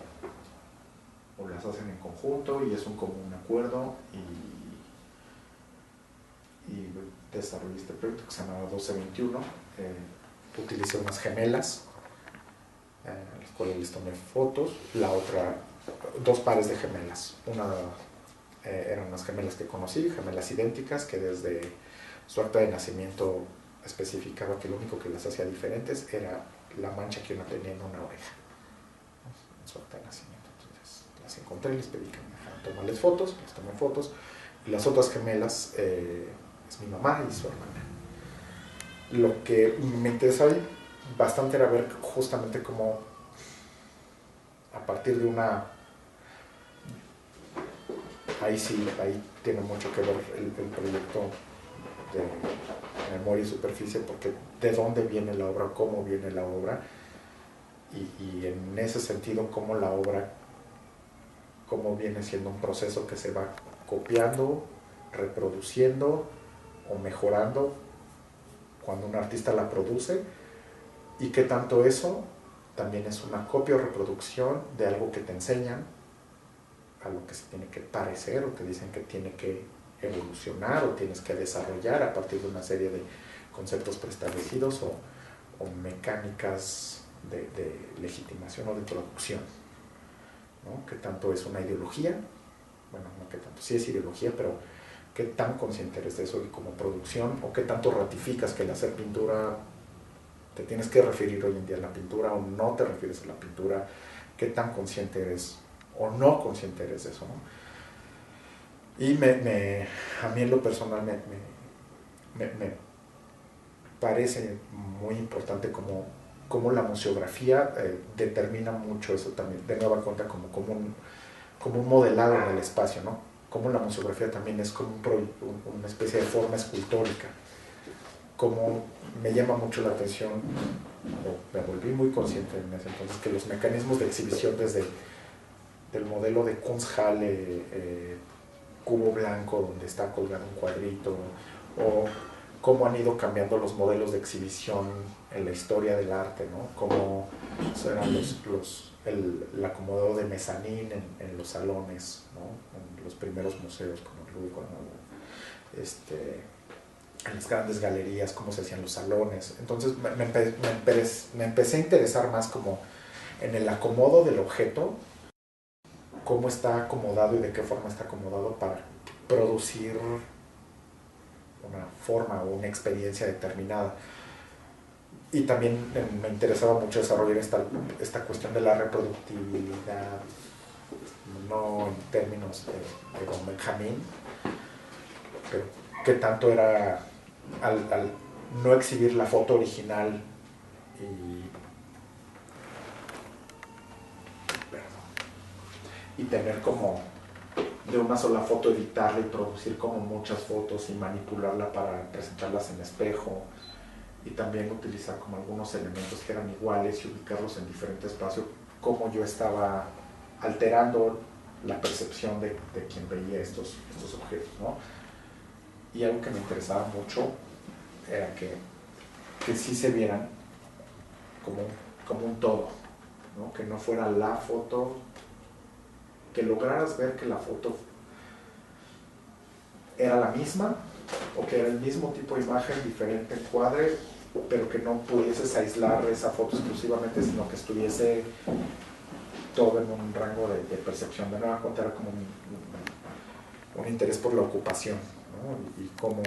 o las hacen en conjunto y es un común acuerdo, y desarrollé este proyecto que se llamaba 1221. Utilicé unas gemelas, a las cuales les tomé fotos, la otra, dos pares de gemelas. Una eran unas gemelas que conocí, gemelas idénticas, que desde su acta de nacimiento especificaba que lo único que las hacía diferentes era la mancha que una tenía en una oreja, ¿no? En su acta de nacimiento. Entonces las encontré, les pedí que me dejaran tomarles fotos, les tomé fotos, y las otras gemelas es mi mamá y su hermana. Lo que me interesaba bastante era ver justamente cómo a partir de una... Ahí tiene mucho que ver el proyecto de Memoria y Superficie, porque de dónde viene la obra, cómo viene la obra, y en ese sentido cómo la obra, cómo viene siendo un proceso que se va copiando, reproduciendo o mejorando cuando un artista la produce, y qué tanto eso también es una copia o reproducción de algo que te enseñan, a lo que se tiene que parecer, o te dicen que tiene que evolucionar, o tienes que desarrollar a partir de una serie de conceptos preestablecidos o mecánicas de legitimación o de producción, ¿no? ¿Qué tanto es una ideología? Bueno, no qué tanto, sí es ideología, pero qué tan consciente eres de eso como producción, o qué tanto ratificas que el hacer pintura te tienes que referir hoy en día a la pintura, o no te refieres a la pintura, qué tan consciente eres o no consciente eres de eso, ¿no? Y a mí en lo personal me parece muy importante como la museografía determina mucho eso también, de nueva cuenta como un modelado en el espacio, ¿no? Como la museografía también es como una especie de forma escultórica. Como me llama mucho la atención, o me volví muy consciente en ese entonces, que los mecanismos de exhibición desde del modelo de Kunsthalle, cubo blanco donde está colgado un cuadrito, o cómo han ido cambiando los modelos de exhibición en la historia del arte, ¿no? Cómo eran el acomodado de mezanín en los salones, ¿no? En los primeros museos como el Louvre, en las grandes galerías, cómo se hacían los salones. Entonces me empecé a interesar más como en el acomodo del objeto, cómo está acomodado y de qué forma está acomodado para producir una forma o una experiencia determinada. Y también me interesaba mucho desarrollar esta cuestión de la reproductibilidad, no en términos de Don Benjamín, pero qué tanto era al no exhibir la foto original y tener como de una sola foto editarla y producir como muchas fotos y manipularla para presentarlas en espejo, y también utilizar como algunos elementos que eran iguales y ubicarlos en diferentes espacios, como yo estaba alterando la percepción de quien veía estos objetos, ¿no? Y algo que me interesaba mucho era que sí se vieran como un todo, ¿no? Que no fuera la foto, que lograras ver que la foto era la misma, o que era el mismo tipo de imagen, diferente encuadre, pero que no pudieses aislar esa foto exclusivamente, sino que estuviese todo en un rango de percepción. De nueva cuenta era como un interés por la ocupación, ¿no? Y cómo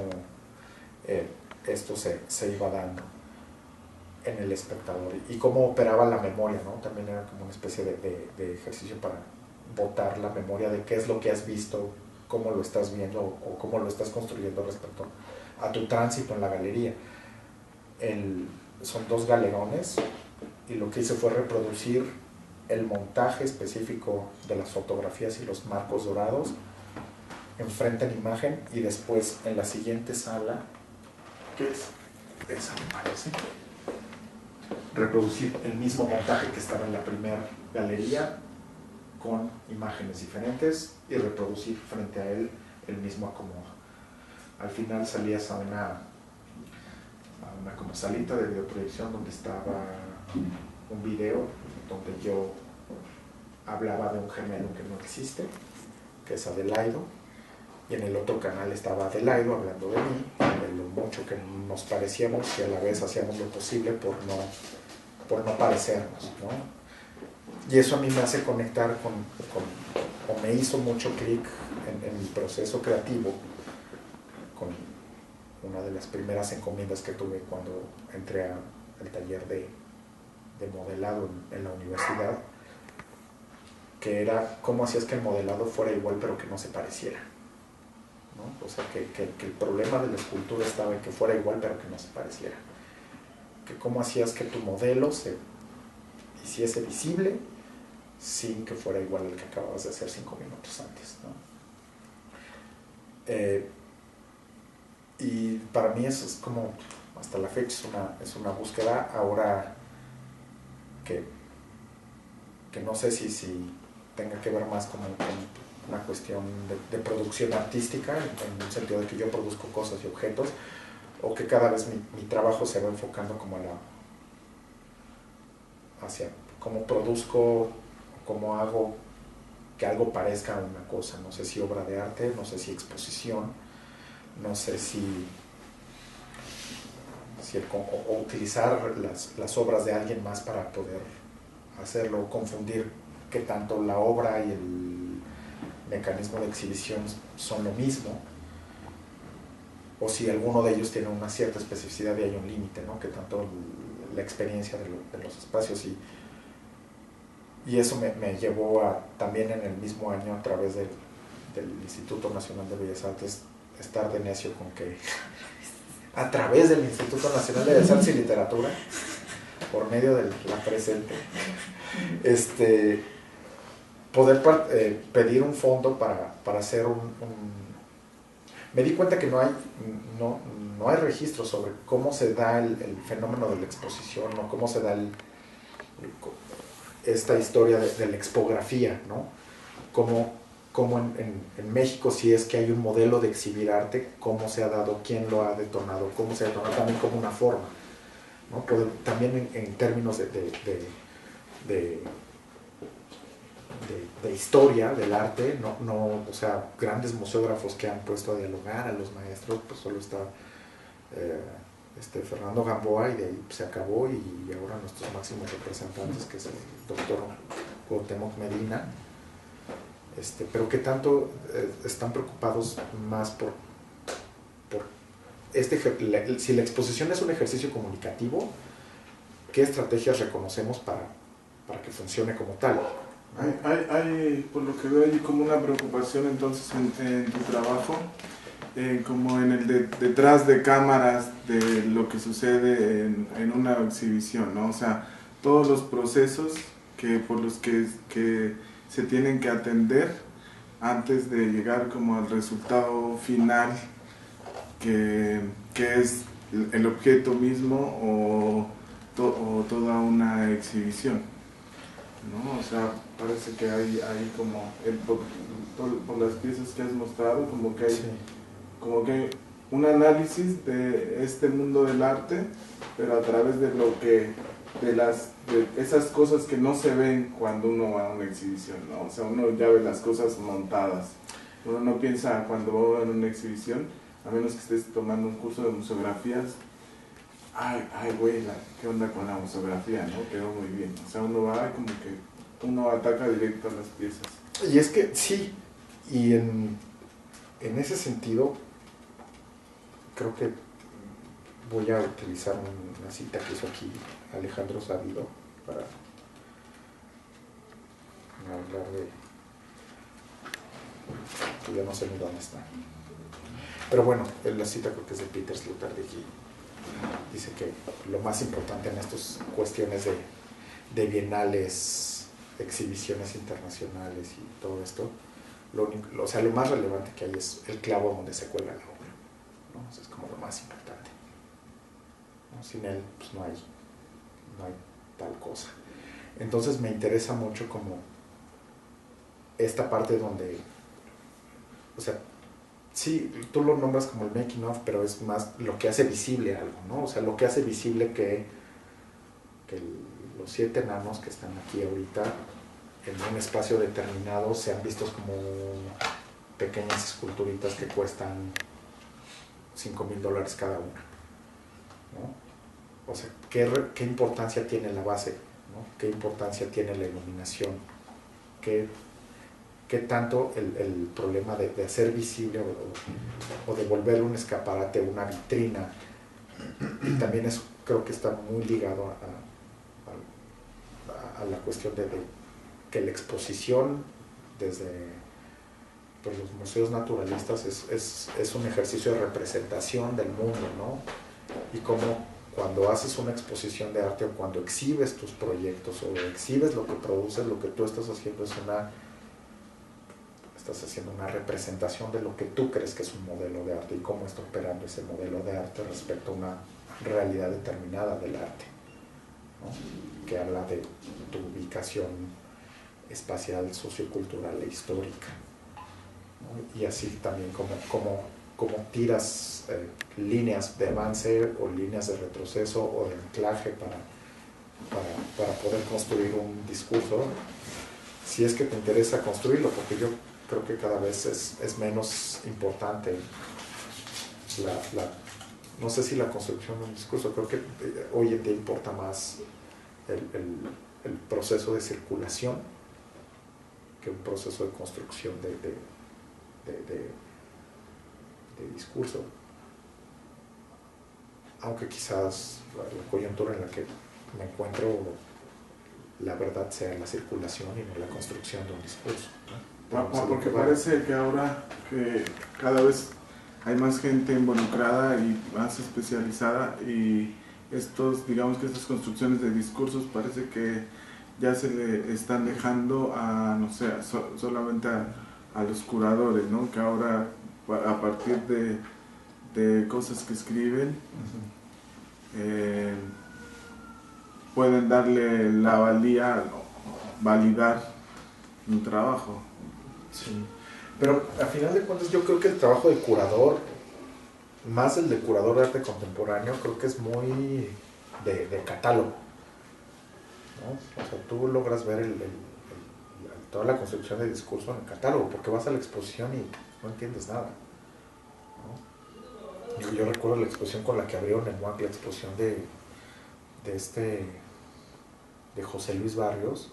esto se iba dando en el espectador, y cómo operaba la memoria, ¿no? También era como una especie de ejercicio para botar la memoria de qué es lo que has visto, cómo lo estás viendo o cómo lo estás construyendo respecto a tu tránsito en la galería. son 2 galerones, y lo que hice fue reproducir el montaje específico de las fotografías y los marcos dorados enfrente en imagen, y después en la siguiente sala, que es esa me parece, reproducir el mismo montaje que estaba en la primera galería con imágenes diferentes y reproducir frente a él el mismo acomodo. Al final salías a una como salita de videoproyección donde estaba un video donde yo hablaba de un gemelo que no existe, que es Adelaido, y en el otro canal estaba Adelaido hablando de mí, de lo mucho que nos parecíamos y a la vez hacíamos lo posible por no parecernos, ¿no? Y eso a mí me hace conectar o me hizo mucho clic en mi proceso creativo con una de las primeras encomiendas que tuve cuando entré al taller de modelado en la universidad, que era cómo hacías que el modelado fuera igual pero que no se pareciera, ¿no? O sea, que el problema de la escultura estaba en que fuera igual pero que no se pareciera, que cómo hacías que tu modelo se hiciese visible sin que fuera igual al que acababas de hacer 5 minutos antes, ¿no? Y para mí eso es como, hasta la fecha es una búsqueda ahora que no sé si tenga que ver más con una cuestión de producción artística, en el sentido de que yo produzco cosas y objetos, o que cada vez mi trabajo se va enfocando como hacia cómo produzco, cómo hago que algo parezca una cosa. No sé si obra de arte, no sé si exposición, no sé si o utilizar las obras de alguien más para poder hacerlo, confundir que tanto la obra y el mecanismo de exhibición son lo mismo, o si alguno de ellos tiene una cierta especificidad y hay un límite, ¿no? Que tanto la experiencia de los espacios, y eso me llevó también en el mismo año, a través del Instituto Nacional de Bellas Artes, estar de necio con que a través del Instituto Nacional de Bellas Artes y Literatura, por medio de la presente, poder pedir un fondo para hacer me di cuenta que no hay registro sobre cómo se da el fenómeno de la exposición, o cómo se da esta historia de la expografía, ¿no? Cómo en México, si es que hay un modelo de exhibir arte, cómo se ha dado, quién lo ha detonado, cómo se ha detonado también como una forma, ¿no? También en términos de historia del arte, o sea, grandes museógrafos que han puesto a dialogar a los maestros, pues solo está Fernando Gamboa, y de ahí se acabó, y ahora nuestros máximos representantes, que es el doctor Cuauhtémoc Medina, pero que tanto están preocupados más por si la exposición es un ejercicio comunicativo, ¿qué estrategias reconocemos para que funcione como tal? Hay, por lo que veo, hay como una preocupación entonces en tu trabajo, como en el detrás de cámaras de lo que sucede en una exhibición, ¿no? O sea, todos los procesos por los que se tienen que atender antes de llegar como al resultado final, que es el objeto mismo o toda una exhibición, ¿no? O sea, parece que hay como, por las piezas que has mostrado, como que hay, sí, como que un análisis de este mundo del arte, pero a través de esas cosas que no se ven cuando uno va a una exhibición, ¿no? O sea, uno ya ve las cosas montadas. Uno no piensa cuando va a una exhibición, a menos que estés tomando un curso de museografías, ay güey, ¿qué onda con la museografía, no? Quedó muy bien. O sea, uno va como que uno ataca directo a las piezas. Y es que sí, y en ese sentido, creo que voy a utilizar una cita que hizo aquí Alejandro Sabido para hablar que ya no sé ni dónde está. Pero bueno, la cita creo que es de Peter Sloterdijk, dice que lo más importante en estas cuestiones de bienales, exhibiciones internacionales y todo esto, lo más relevante que hay es el clavo donde se cuelga la obra, ¿no? Eso es como lo más importante, ¿no? Sin él pues no hay tal cosa. Entonces me interesa mucho como esta parte donde, o sea, sí, tú lo nombras como el making of, pero es más lo que hace visible algo, ¿no? O sea, lo que hace visible que los 7 enanos que están aquí ahorita en un espacio determinado sean vistos como pequeñas esculturitas que cuestan $5,000 cada una, ¿no? O sea, ¿qué importancia tiene la base, ¿no? ¿Qué importancia tiene la iluminación? ¿Qué tanto el problema de hacer visible o de volver un escaparate, una vitrina? Y también eso creo que está muy ligado a la cuestión de que la exposición desde pues, los museos naturalistas es un ejercicio de representación del mundo, ¿no? Y como cuando haces una exposición de arte o cuando exhibes tus proyectos o exhibes lo que produces, lo que tú estás haciendo estás haciendo una representación de lo que tú crees que es un modelo de arte y cómo está operando ese modelo de arte respecto a una realidad determinada del arte, ¿no? Que habla de tu ubicación espacial, sociocultural e histórica, ¿no? Y así también como tiras líneas de avance o líneas de retroceso o de anclaje para poder construir un discurso, si es que te interesa construirlo, porque yo creo que cada vez es menos importante no sé si la construcción de un discurso, creo que hoy en día importa más el proceso de circulación que un proceso de construcción de discurso, aunque quizás la coyuntura en la que me encuentro, la verdad sea la circulación y no la construcción de un discurso, ¿no? Porque parece que ahora que cada vez hay más gente involucrada y más especializada, y digamos que estas construcciones de discursos parece que ya se le están dejando a, no sé, solamente a los curadores, ¿no? Que ahora a partir de cosas que escriben pueden darle la valía, validar un trabajo. Sí, pero a final de cuentas yo creo que el trabajo del curador, más el de curador de arte contemporáneo, creo que es muy de catálogo, ¿no? O sea, tú logras ver toda la construcción del discurso en el catálogo, porque vas a la exposición y no entiendes nada, ¿no? Yo recuerdo la exposición con la que abrieron en MUAC, la exposición de José Luis Barrios,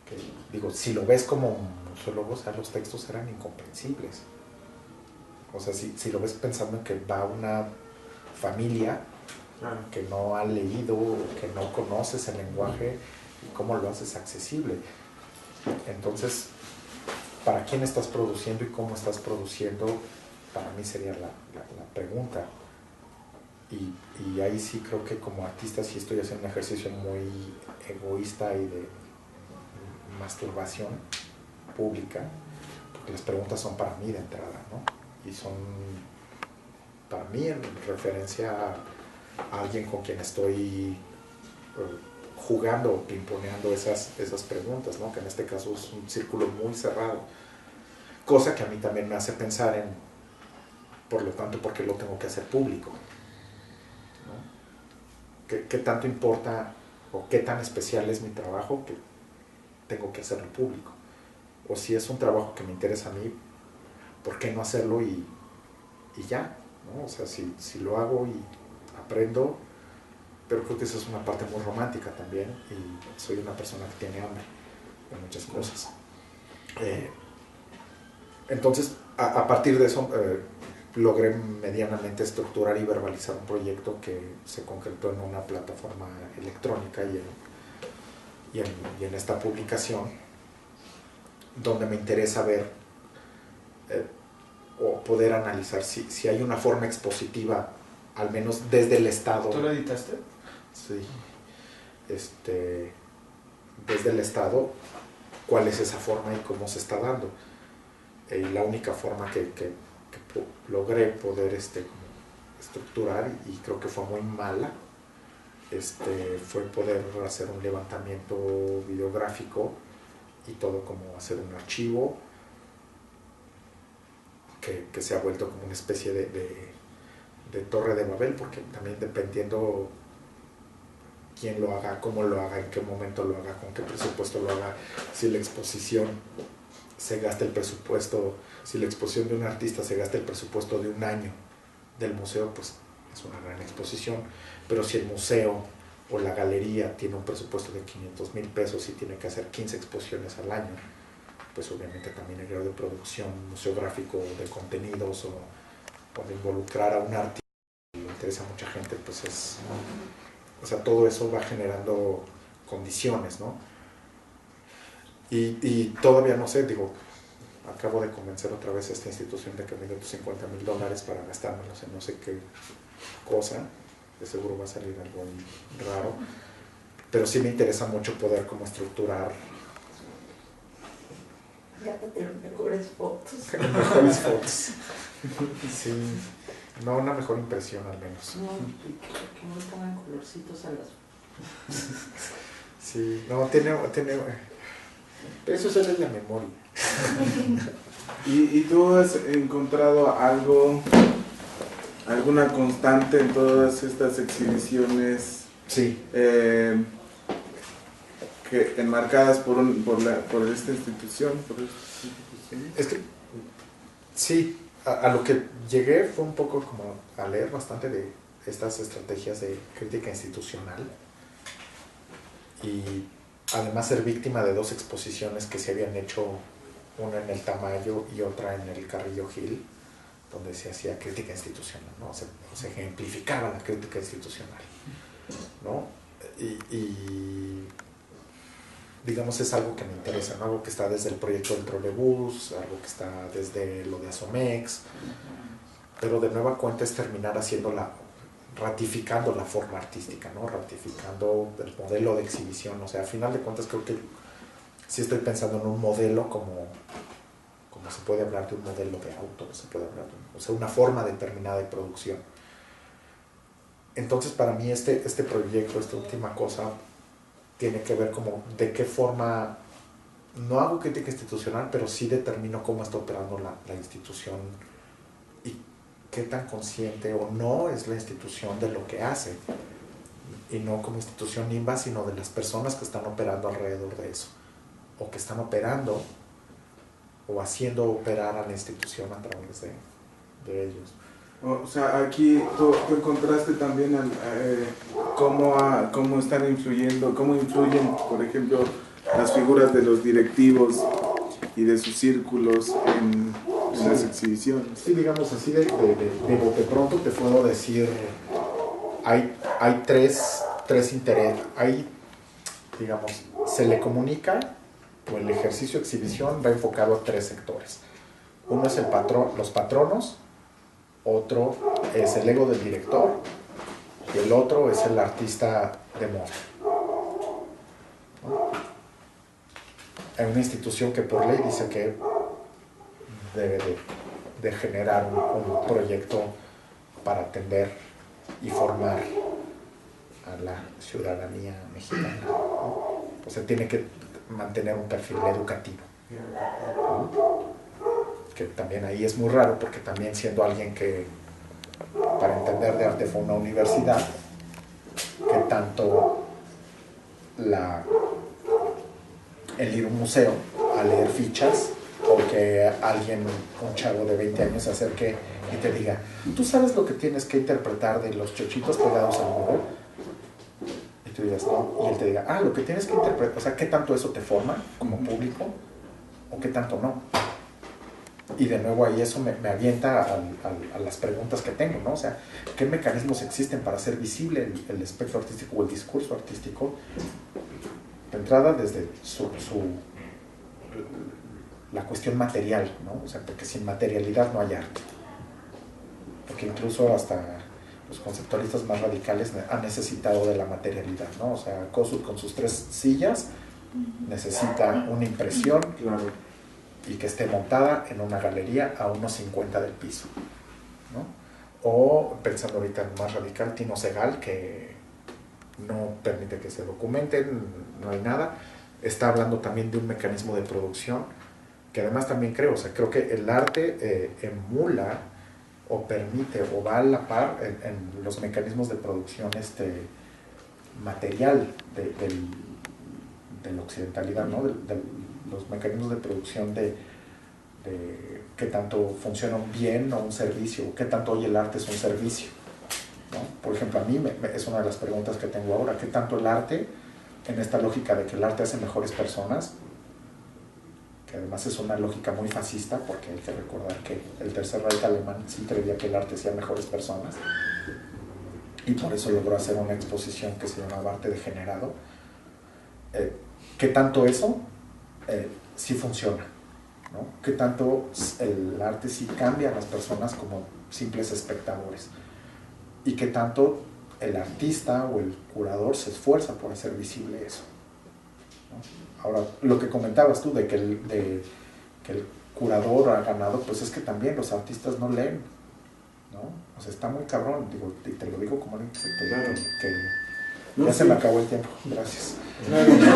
que digo, si lo ves como museólogo, o sea, los textos eran incomprensibles. O sea, si lo ves pensando en que va una familia que no ha leído, que no conoces el lenguaje, y cómo lo haces accesible. Entonces, ¿para quién estás produciendo y cómo estás produciendo? Para mí sería la pregunta. Y ahí sí creo que como artista sí estoy haciendo un ejercicio muy egoísta y de masturbación pública, porque las preguntas son para mí de entrada, ¿no? Y son para mí en referencia a alguien con quien estoy jugando o pimponeando esas preguntas, ¿no? Que en este caso es un círculo muy cerrado, cosa que a mí también me hace pensar en, por lo tanto, ¿por qué lo tengo que hacer público? ¿no? ¿Qué tanto importa o qué tan especial es mi trabajo que tengo que hacerlo público? O si es un trabajo que me interesa a mí, ¿por qué no hacerlo y ya? ¿no? O sea, si lo hago y aprendo, pero creo que esa es una parte muy romántica también, y soy una persona que tiene hambre en muchas cosas. Entonces, a partir de eso, logré medianamente estructurar y verbalizar un proyecto que se concretó en una plataforma electrónica y en esta publicación, donde me interesa ver o poder analizar si hay una forma expositiva al menos desde el Estado. ¿Tú lo editaste? Sí. Desde el Estado, cuál es esa forma y cómo se está dando. Y la única forma que logré poder como estructurar, y creo que fue muy mala, fue poder hacer un levantamiento videográfico y todo como hacer un archivo que se ha vuelto como una especie de torre de Babel, porque también dependiendo quién lo haga, cómo lo haga, en qué momento lo haga, con qué presupuesto lo haga, si la exposición se gasta el presupuesto, si la exposición de un artista se gasta el presupuesto de un año del museo, pues es una gran exposición. Pero si el museo o la galería tiene un presupuesto de 500,000 pesos y tiene que hacer 15 exposiciones al año, pues obviamente también el grado de producción museográfico, de contenidos o de involucrar a un artista que le interesa a mucha gente, pues es... O sea, todo eso va generando condiciones, ¿no? Y todavía no sé, digo, acabo de convencer otra vez a esta institución de que me dé $50,000 para gastármelos en no sé qué cosa. De seguro va a salir algo raro. Pero sí me interesa mucho poder como estructurar. Ya te tienen mejores fotos. Mejores fotos. Sí. No, una mejor impresión al menos. No, que no le pongan colorcitos a las... Sí, no, tiene eso sale de la memoria. ¿Y tú has encontrado alguna constante en todas estas exhibiciones? Sí. Que enmarcadas por esta institución? Es que sí, a lo que llegué fue un poco como a leer bastante de estas estrategias de crítica institucional y además ser víctima de 2 exposiciones que se habían hecho, una en el Tamayo y otra en el Carrillo Gil, donde se hacía crítica institucional, ¿no? Se ejemplificaba la crítica institucional, ¿no? Y digamos es algo que me interesa, ¿no? Algo que está desde el proyecto del trolebús, algo que está desde lo de Asomex, pero de nueva cuenta es terminar ratificando la forma artística, ¿no? Ratificando el modelo de exhibición. O sea, a final de cuentas creo que sí estoy pensando en un modelo como se puede hablar de un modelo de auto, se puede hablar de una forma determinada de producción. Entonces para mí este proyecto, esta última cosa, tiene que ver como de qué forma, no hago crítica institucional, pero sí determino cómo está operando la institución y qué tan consciente o no es la institución de lo que hace, y no como institución NIMBA, sino de las personas que están operando alrededor de eso, o que están operando o haciendo operar a la institución a través de ellos. O sea, aquí tú encontraste también cómo están influyendo, cómo influyen, por ejemplo, las figuras de los directivos y de sus círculos en las exhibiciones. Sí, digamos así, de bote pronto te puedo decir, hay tres intereses. Hay, digamos, se le comunica, o el ejercicio de exhibición va enfocado a 3 sectores. Uno es los patronos, otro es el ego del director y el otro es el artista de moda, ¿no? Hay una institución que por ley dice que debe de generar un proyecto para atender y formar a la ciudadanía mexicana, ¿no? O sea, tiene que mantener un perfil educativo, ¿no? Que también ahí es muy raro, porque también siendo alguien que para entender de arte fue una universidad, que tanto el ir a un museo a leer fichas, o que alguien, un chavo de 20 años se acerque y te diga, ¿tú sabes lo que tienes que interpretar de los chochitos pegados al muro? Y tú digas, no, y él te diga, lo que tienes que interpretar, o sea, ¿qué tanto eso te forma como público o qué tanto no? Y de nuevo ahí eso me avienta a las preguntas que tengo, ¿no? O sea, ¿qué mecanismos existen para hacer visible el espectro artístico o el discurso artístico? De entrada desde la cuestión material, ¿no? O sea, porque sin materialidad no hay arte. Porque incluso hasta los conceptualistas más radicales han necesitado de la materialidad, ¿no? O sea, Kossuth con sus 3 sillas necesita una impresión y que esté montada en una galería a unos 50 del piso, ¿no? O, pensando ahorita en más radical, Tino Segal, que no permite que se documenten, no hay nada. Está hablando también de un mecanismo de producción, que además también creo que el arte emula o permite o va a la par en los mecanismos de producción material de la occidentalidad, ¿no? De los mecanismos de producción de qué tanto funciona un bien o un servicio, qué tanto hoy el arte es un servicio, ¿no? Por ejemplo, a mí es una de las preguntas que tengo ahora, qué tanto el arte, en esta lógica de que el arte hace mejores personas, que además es una lógica muy fascista, porque hay que recordar que el Tercer Reich alemán sí creía que el arte hacía mejores personas, y por eso logró hacer una exposición que se llamaba Arte Degenerado. ¿Qué tanto eso sí funciona, ¿no? ¿Qué tanto el arte sí cambia a las personas como simples espectadores? ¿Y qué tanto el artista o el curador se esfuerza por hacer visible eso, ¿no? Ahora, lo que comentabas tú de que el curador ha ganado, pues es que también los artistas no leen, ¿no? O sea, está muy cabrón, digo, y te lo digo como alguien que ya se me acabó el tiempo, gracias. Claro. Yo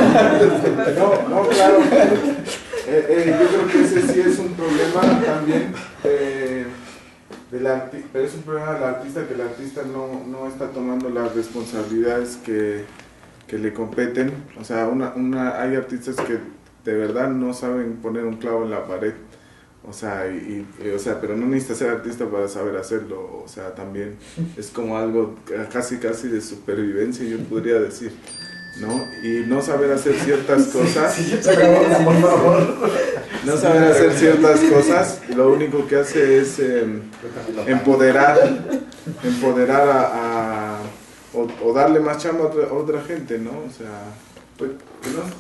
creo que ese sí es un problema también pero es un problema del artista, que el artista no está tomando las responsabilidades que le competen. O sea, hay artistas que de verdad no saben poner un clavo en la pared. O sea, pero no necesita ser artista para saber hacerlo. O sea, también es como algo casi de supervivencia, yo podría decir, ¿no? Y no saber hacer ciertas cosas, no saber hacer ciertas cosas, lo único que hace es empoderar o darle más chamba a otra gente, ¿no? O sea, pues,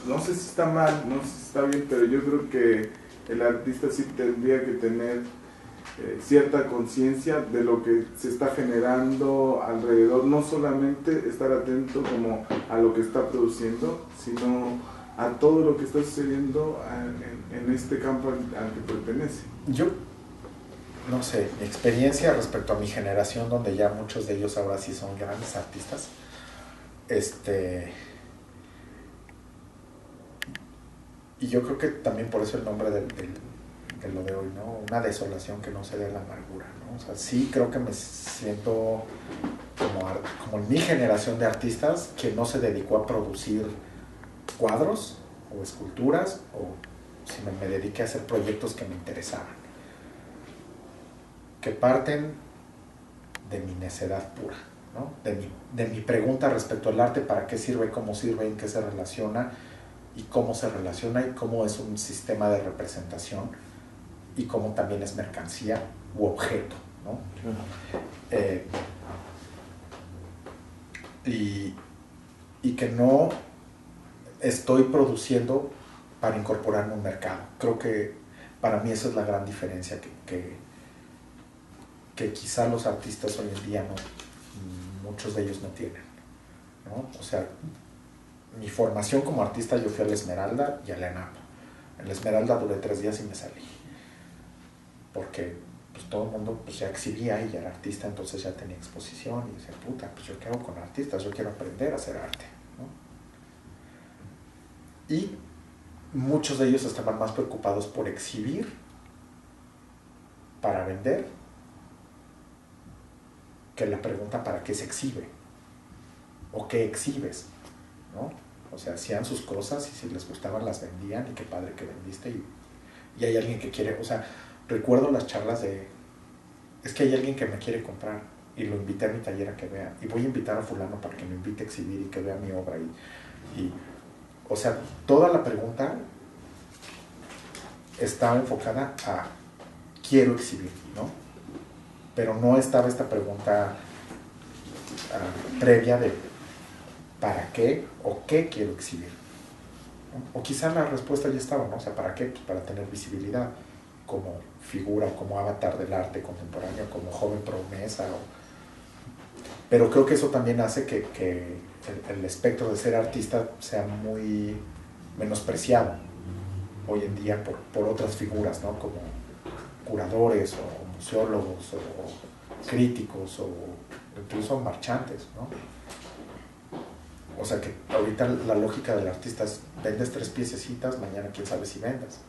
no sé si está mal, no sé si está bien, pero yo creo que el artista sí tendría que tener cierta conciencia de lo que se está generando alrededor, no solamente estar atento como a lo que está produciendo, sino a todo lo que está sucediendo en este campo al que pertenece. Yo, no sé, mi experiencia respecto a mi generación, donde ya muchos de ellos ahora sí son grandes artistas, y yo creo que también por eso el nombre de lo de hoy, ¿no? Una desolación que no se dé la amargura, ¿no? O sea, sí creo que me siento como en mi generación de artistas que no se dedicó a producir cuadros o esculturas, o si me dediqué a hacer proyectos que me interesaban, que parten de mi necedad pura, ¿no? De mi pregunta respecto al arte, para qué sirve, cómo sirve, en qué se relaciona y cómo se relaciona y cómo es un sistema de representación y cómo también es mercancía u objeto, ¿no? Y que no estoy produciendo para incorporarme a un mercado. Creo que para mí esa es la gran diferencia que quizá los artistas hoy en día muchos de ellos no tienen, ¿no? O sea, mi formación como artista, yo fui a la Esmeralda y a la ENAP. En la Esmeralda duré 3 días y me salí, porque pues, todo el mundo pues, ya exhibía y ya era artista, entonces ya tenía exposición y decía, puta, pues yo qué hago con artistas, yo quiero aprender a hacer arte, ¿no? Y muchos de ellos estaban más preocupados por exhibir para vender que la pregunta para qué se exhibe o qué exhibes, ¿no? O sea, hacían sus cosas y si les gustaban las vendían, y qué padre que vendiste, y hay alguien que quiere, o sea, recuerdo las charlas es que hay alguien que me quiere comprar y lo invité a mi taller a que vea, y voy a invitar a fulano para que me invite a exhibir y que vea mi obra, y o sea, toda la pregunta estaba enfocada a quiero exhibir, ¿no? Pero no estaba esta pregunta previa de ¿para qué o qué quiero exhibir? ¿No? O quizá la respuesta ya estaba, ¿no? O sea, ¿para qué? Pues para tener visibilidad como figura o como avatar del arte contemporáneo, como joven promesa. Pero creo que eso también hace que el espectro de ser artista sea muy menospreciado hoy en día por otras figuras, ¿no? Como curadores o museólogos o críticos o incluso marchantes, ¿no? O sea que ahorita la lógica del artista es vendes 3 piececitas, mañana quién sabe si vendas,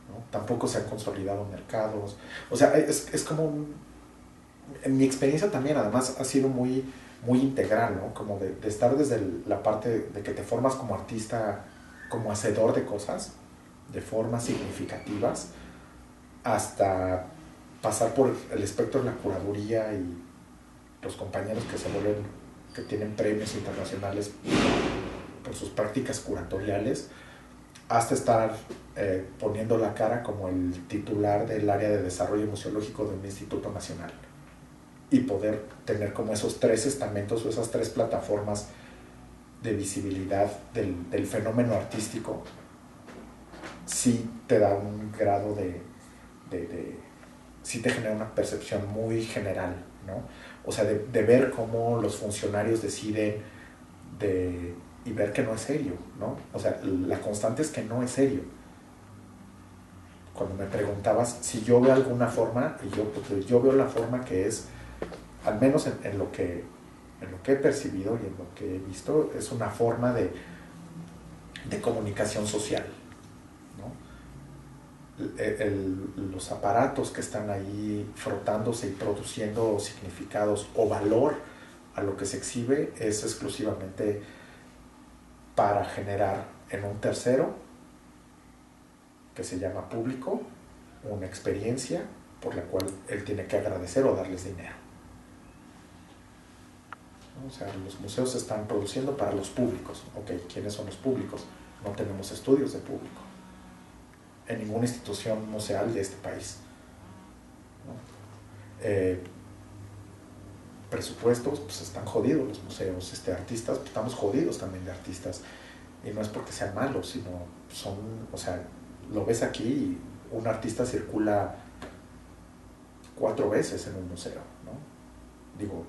¿no? Tampoco se han consolidado mercados. O sea, es como en mi experiencia también además ha sido muy integral, ¿no? Como de estar desde la parte de que te formas como artista, como hacedor de cosas, de formas significativas, hasta pasar por el espectro de la curaduría y los compañeros que tienen premios internacionales por sus prácticas curatoriales, hasta estar poniendo la cara como el titular del área de desarrollo museológico de un instituto nacional y poder tener como esos 3 estamentos o esas 3 plataformas de visibilidad del fenómeno artístico, sí te da un grado sí te genera una percepción muy general, ¿no? O sea, de ver cómo los funcionarios deciden y ver que no es serio, ¿no? O sea, la constante es que no es serio. Cuando me preguntabas si yo veo alguna forma, y yo veo la forma que es, al menos en lo que he percibido y en lo que he visto, es una forma de comunicación social, ¿no? Los aparatos que están ahí frotándose y produciendo significados o valor a lo que se exhibe es exclusivamente para generar en un tercero, que se llama público, una experiencia por la cual él tiene que agradecer o darles dinero. O sea, los museos se están produciendo para los públicos. Ok, ¿quiénes son los públicos? No tenemos estudios de público en ninguna institución museal de este país, ¿no? Presupuestos, pues están jodidos los museos, artistas, pues estamos jodidos también de artistas, y no es porque sean malos, sino son, o sea, lo ves aquí y un artista circula 4 veces en un museo, ¿no? Digo,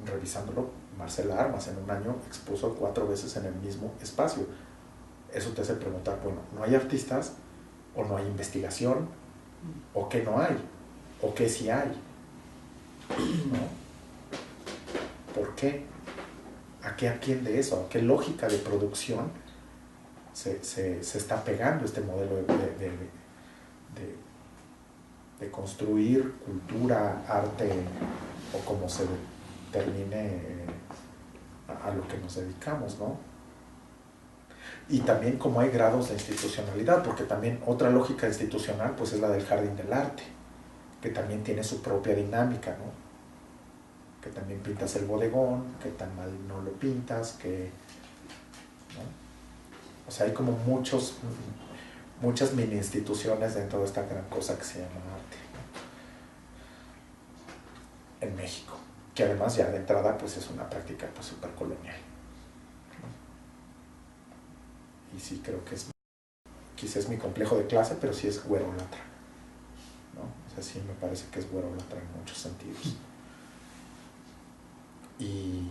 revisándolo, Marcela Armas en un año expuso 4 veces en el mismo espacio. Eso te hace preguntar, bueno, ¿no hay artistas? ¿O no hay investigación? ¿O qué no hay? ¿O qué sí hay? ¿No? ¿Por qué? ¿A qué atiende eso? ¿A qué lógica de producción se está pegando este modelo de construir cultura, arte, o como se determine a lo que nos dedicamos, ¿no? Y también como hay grados de institucionalidad, porque también otra lógica institucional pues es la del jardín del arte, que también tiene su propia dinámica, ¿no? Que también pintas el bodegón, que tan mal no lo pintas, ¿no? O sea, hay como muchas mini instituciones dentro de esta gran cosa que se llama arte, ¿no? En México, que además ya de entrada pues es una práctica pues súper colonial. Y sí creo que quizás es mi complejo de clase, pero sí es güerolatra, ¿no? O sea, sí me parece que es güerolatra en muchos sentidos. Y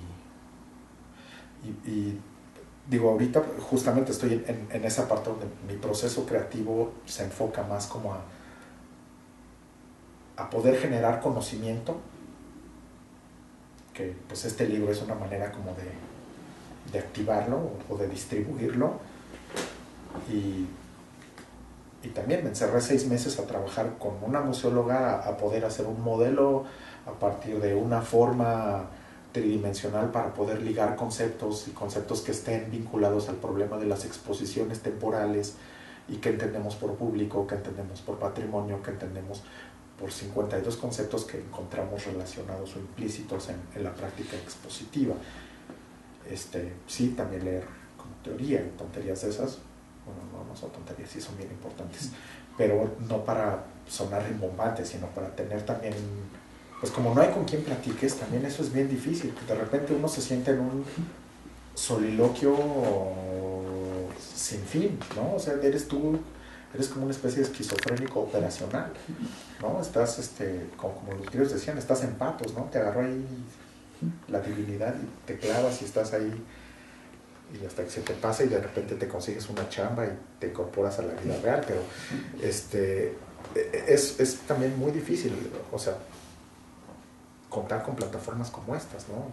digo, ahorita justamente estoy en esa parte donde mi proceso creativo se enfoca más como a poder generar conocimiento, que pues este libro es una manera como de activarlo o de distribuirlo. Y también me encerré 6 meses a trabajar con una museóloga a poder hacer un modelo a partir de una forma tridimensional para poder ligar conceptos y conceptos que estén vinculados al problema de las exposiciones temporales y que entendemos por público, que entendemos por patrimonio, que entendemos por 52 conceptos que encontramos relacionados o implícitos en la práctica expositiva. Sí, también leer como teoría y tonterías de esas. Bueno, no son tonterías, sí son bien importantes, pero no para sonar rimbombante, sino para tener también, pues como no hay con quien platiques, también eso es bien difícil, que de repente uno se siente en un soliloquio sin fin, ¿no? O sea, eres como una especie de esquizofrénico operacional, ¿no? Estás, como los griegos decían, estás en patos, ¿no? Te agarró ahí la divinidad y te clavas y estás ahí y hasta que se te pasa y de repente te consigues una chamba y te incorporas a la vida real, pero es también muy difícil, o sea, contar con plataformas como estas, ¿no?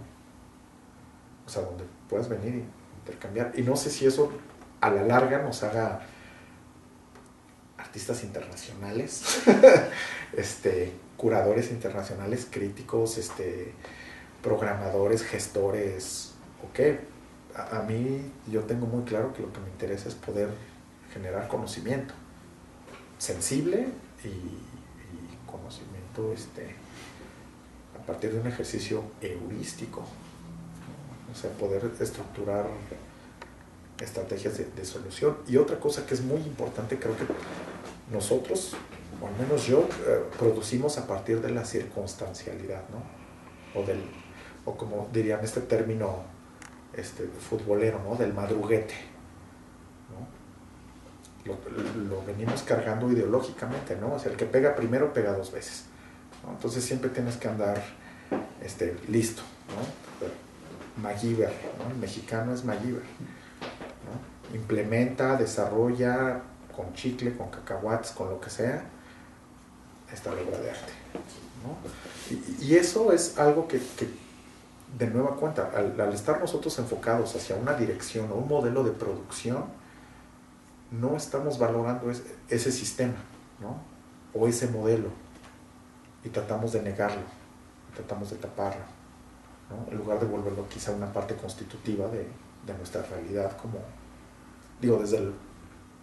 O sea, donde puedas venir y intercambiar. Y no sé si eso a la larga nos haga artistas internacionales, curadores internacionales, críticos, programadores, gestores, o qué. A mí yo tengo muy claro que lo que me interesa es poder generar conocimiento sensible y conocimiento a partir de un ejercicio heurístico, o sea, poder estructurar estrategias de solución. Y otra cosa que es muy importante, creo que nosotros, o al menos yo, producimos a partir de la circunstancialidad, ¿no? O como dirían este término futbolero, ¿no? Del madruguete, ¿no? Lo venimos cargando ideológicamente, ¿no? O sea, el que pega primero pega dos veces, ¿no? Entonces siempre tienes que andar listo, ¿no? MacGyver, ¿no? El mexicano es MacGyver, ¿no? Implementa, desarrolla con chicle, con cacahuates, con lo que sea, esta obra de arte, ¿no? Y eso es algo que de nueva cuenta, al estar nosotros enfocados hacia una dirección o un modelo de producción, no estamos valorando ese sistema, ¿no? O ese modelo, y tratamos de negarlo, tratamos de taparlo, ¿no? En lugar de volverlo quizá una parte constitutiva de nuestra realidad, como digo, desde el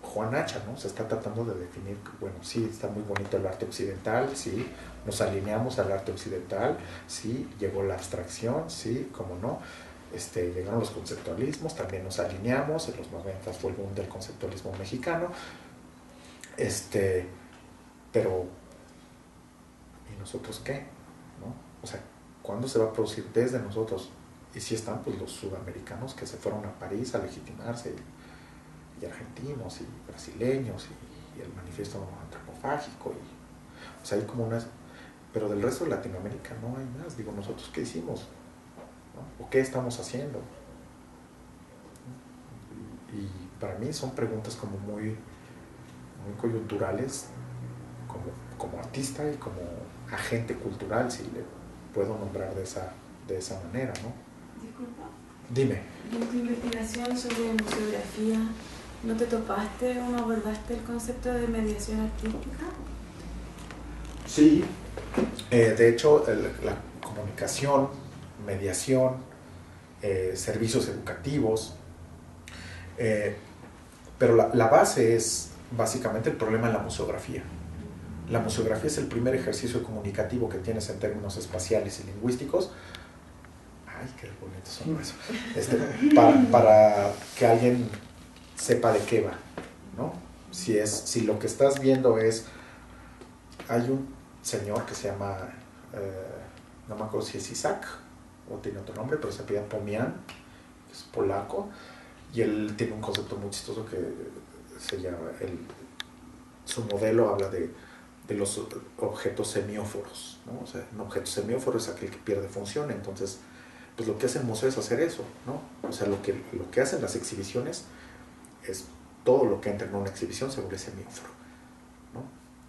Juan Hacha, ¿no? Se está tratando de definir, bueno, sí, está muy bonito el arte occidental, sí, nos alineamos al arte occidental, sí, llegó la abstracción, sí, cómo no, llegaron los conceptualismos, también nos alineamos, en los 90 fue el boom del conceptualismo mexicano, pero, ¿y nosotros qué? ¿No? O sea, ¿cuándo se va a producir desde nosotros? Y si están pues los sudamericanos que se fueron a París a legitimarse, y argentinos y brasileños y el manifiesto antropofágico, o sea, hay como unas, pero del resto de Latinoamérica no hay más. Digo, nosotros qué hicimos, ¿no? O qué estamos haciendo, y para mí son preguntas como muy coyunturales, como artista y como agente cultural, si le puedo nombrar de esa manera, ¿no? Disculpa. Dime. En tu investigación sobre museografía, ¿no te topaste o no abordaste el concepto de mediación artística? Sí, de hecho la comunicación, mediación, servicios educativos, pero la base es básicamente el problema en la museografía. La museografía es el primer ejercicio comunicativo que tienes en términos espaciales y lingüísticos. Ay, qué bonito son eso. Para que alguien sepa de qué va, ¿no? Si lo que estás viendo es, hay un señor que se llama, no me acuerdo si es Isaac o tiene otro nombre, pero se apellida Pomian, que es polaco, y él tiene un concepto muy chistoso que se llama, su modelo habla de los objetos semióforos, ¿no? O sea, un objeto semióforo es aquel que pierde función. Entonces, pues lo que hace el museo es hacer eso, ¿no? O sea, lo que hacen las exhibiciones es todo lo que entra en una exhibición se vuelve semióforo, ¿no?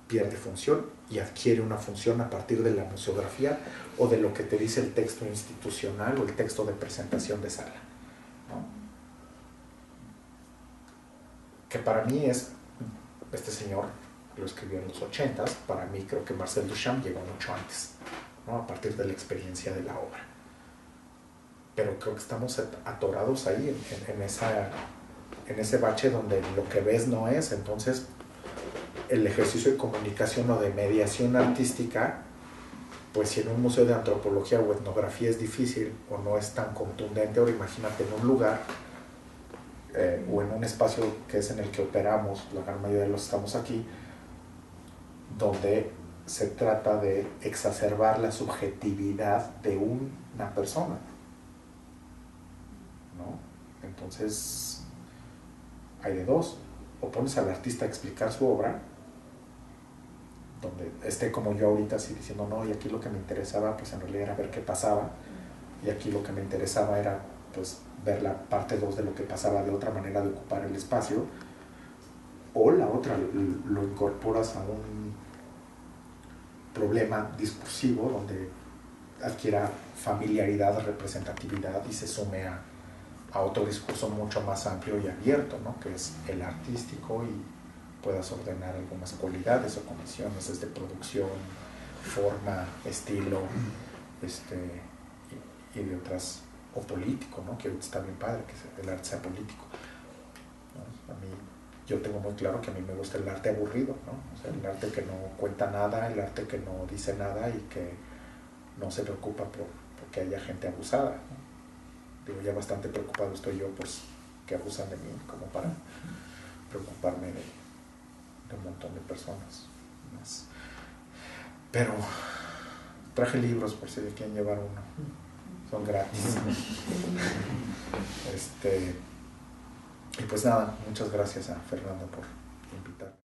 Pierde función y adquiere una función a partir de la museografía o de lo que te dice el texto institucional o el texto de presentación de sala, ¿no? Que para mí es, este señor lo escribió en los 80s, para mí creo que Marcel Duchamp llegó mucho antes, ¿no? A partir de la experiencia de la obra. Pero creo que estamos atorados ahí en ese bache donde lo que ves no es. Entonces el ejercicio de comunicación o de mediación artística, pues si en un museo de antropología o etnografía es difícil o no es tan contundente, ahora imagínate en un lugar o en un espacio que es en el que operamos, la gran mayoría de los estamos aquí, donde se trata de exacerbar la subjetividad de una persona, ¿no? Entonces hay de dos: o pones al artista a explicar su obra, donde esté como yo ahorita así diciendo, no, y aquí lo que me interesaba pues en realidad era ver qué pasaba, y aquí lo que me interesaba era pues ver la parte 2 de lo que pasaba de otra manera de ocupar el espacio, o la otra, lo incorporas a un problema discursivo donde adquiera familiaridad, representatividad y se sume a otro discurso mucho más amplio y abierto, ¿no? Que es el artístico, y puedas ordenar algunas cualidades o condiciones desde producción, forma, estilo, y de otras, o político, ¿no? Que está bien padre que el arte sea político, ¿no? A mí, yo tengo muy claro que a mí me gusta el arte aburrido, ¿no? O sea, el arte que no cuenta nada, el arte que no dice nada y que no se preocupa porque haya gente abusada, ¿no? Digo, ya bastante preocupado estoy yo por que abusan de mí, como para preocuparme de un montón de personas más. Pero traje libros por si le quieren llevar uno, son gratis. Y pues nada, muchas gracias a Fernando por invitarme.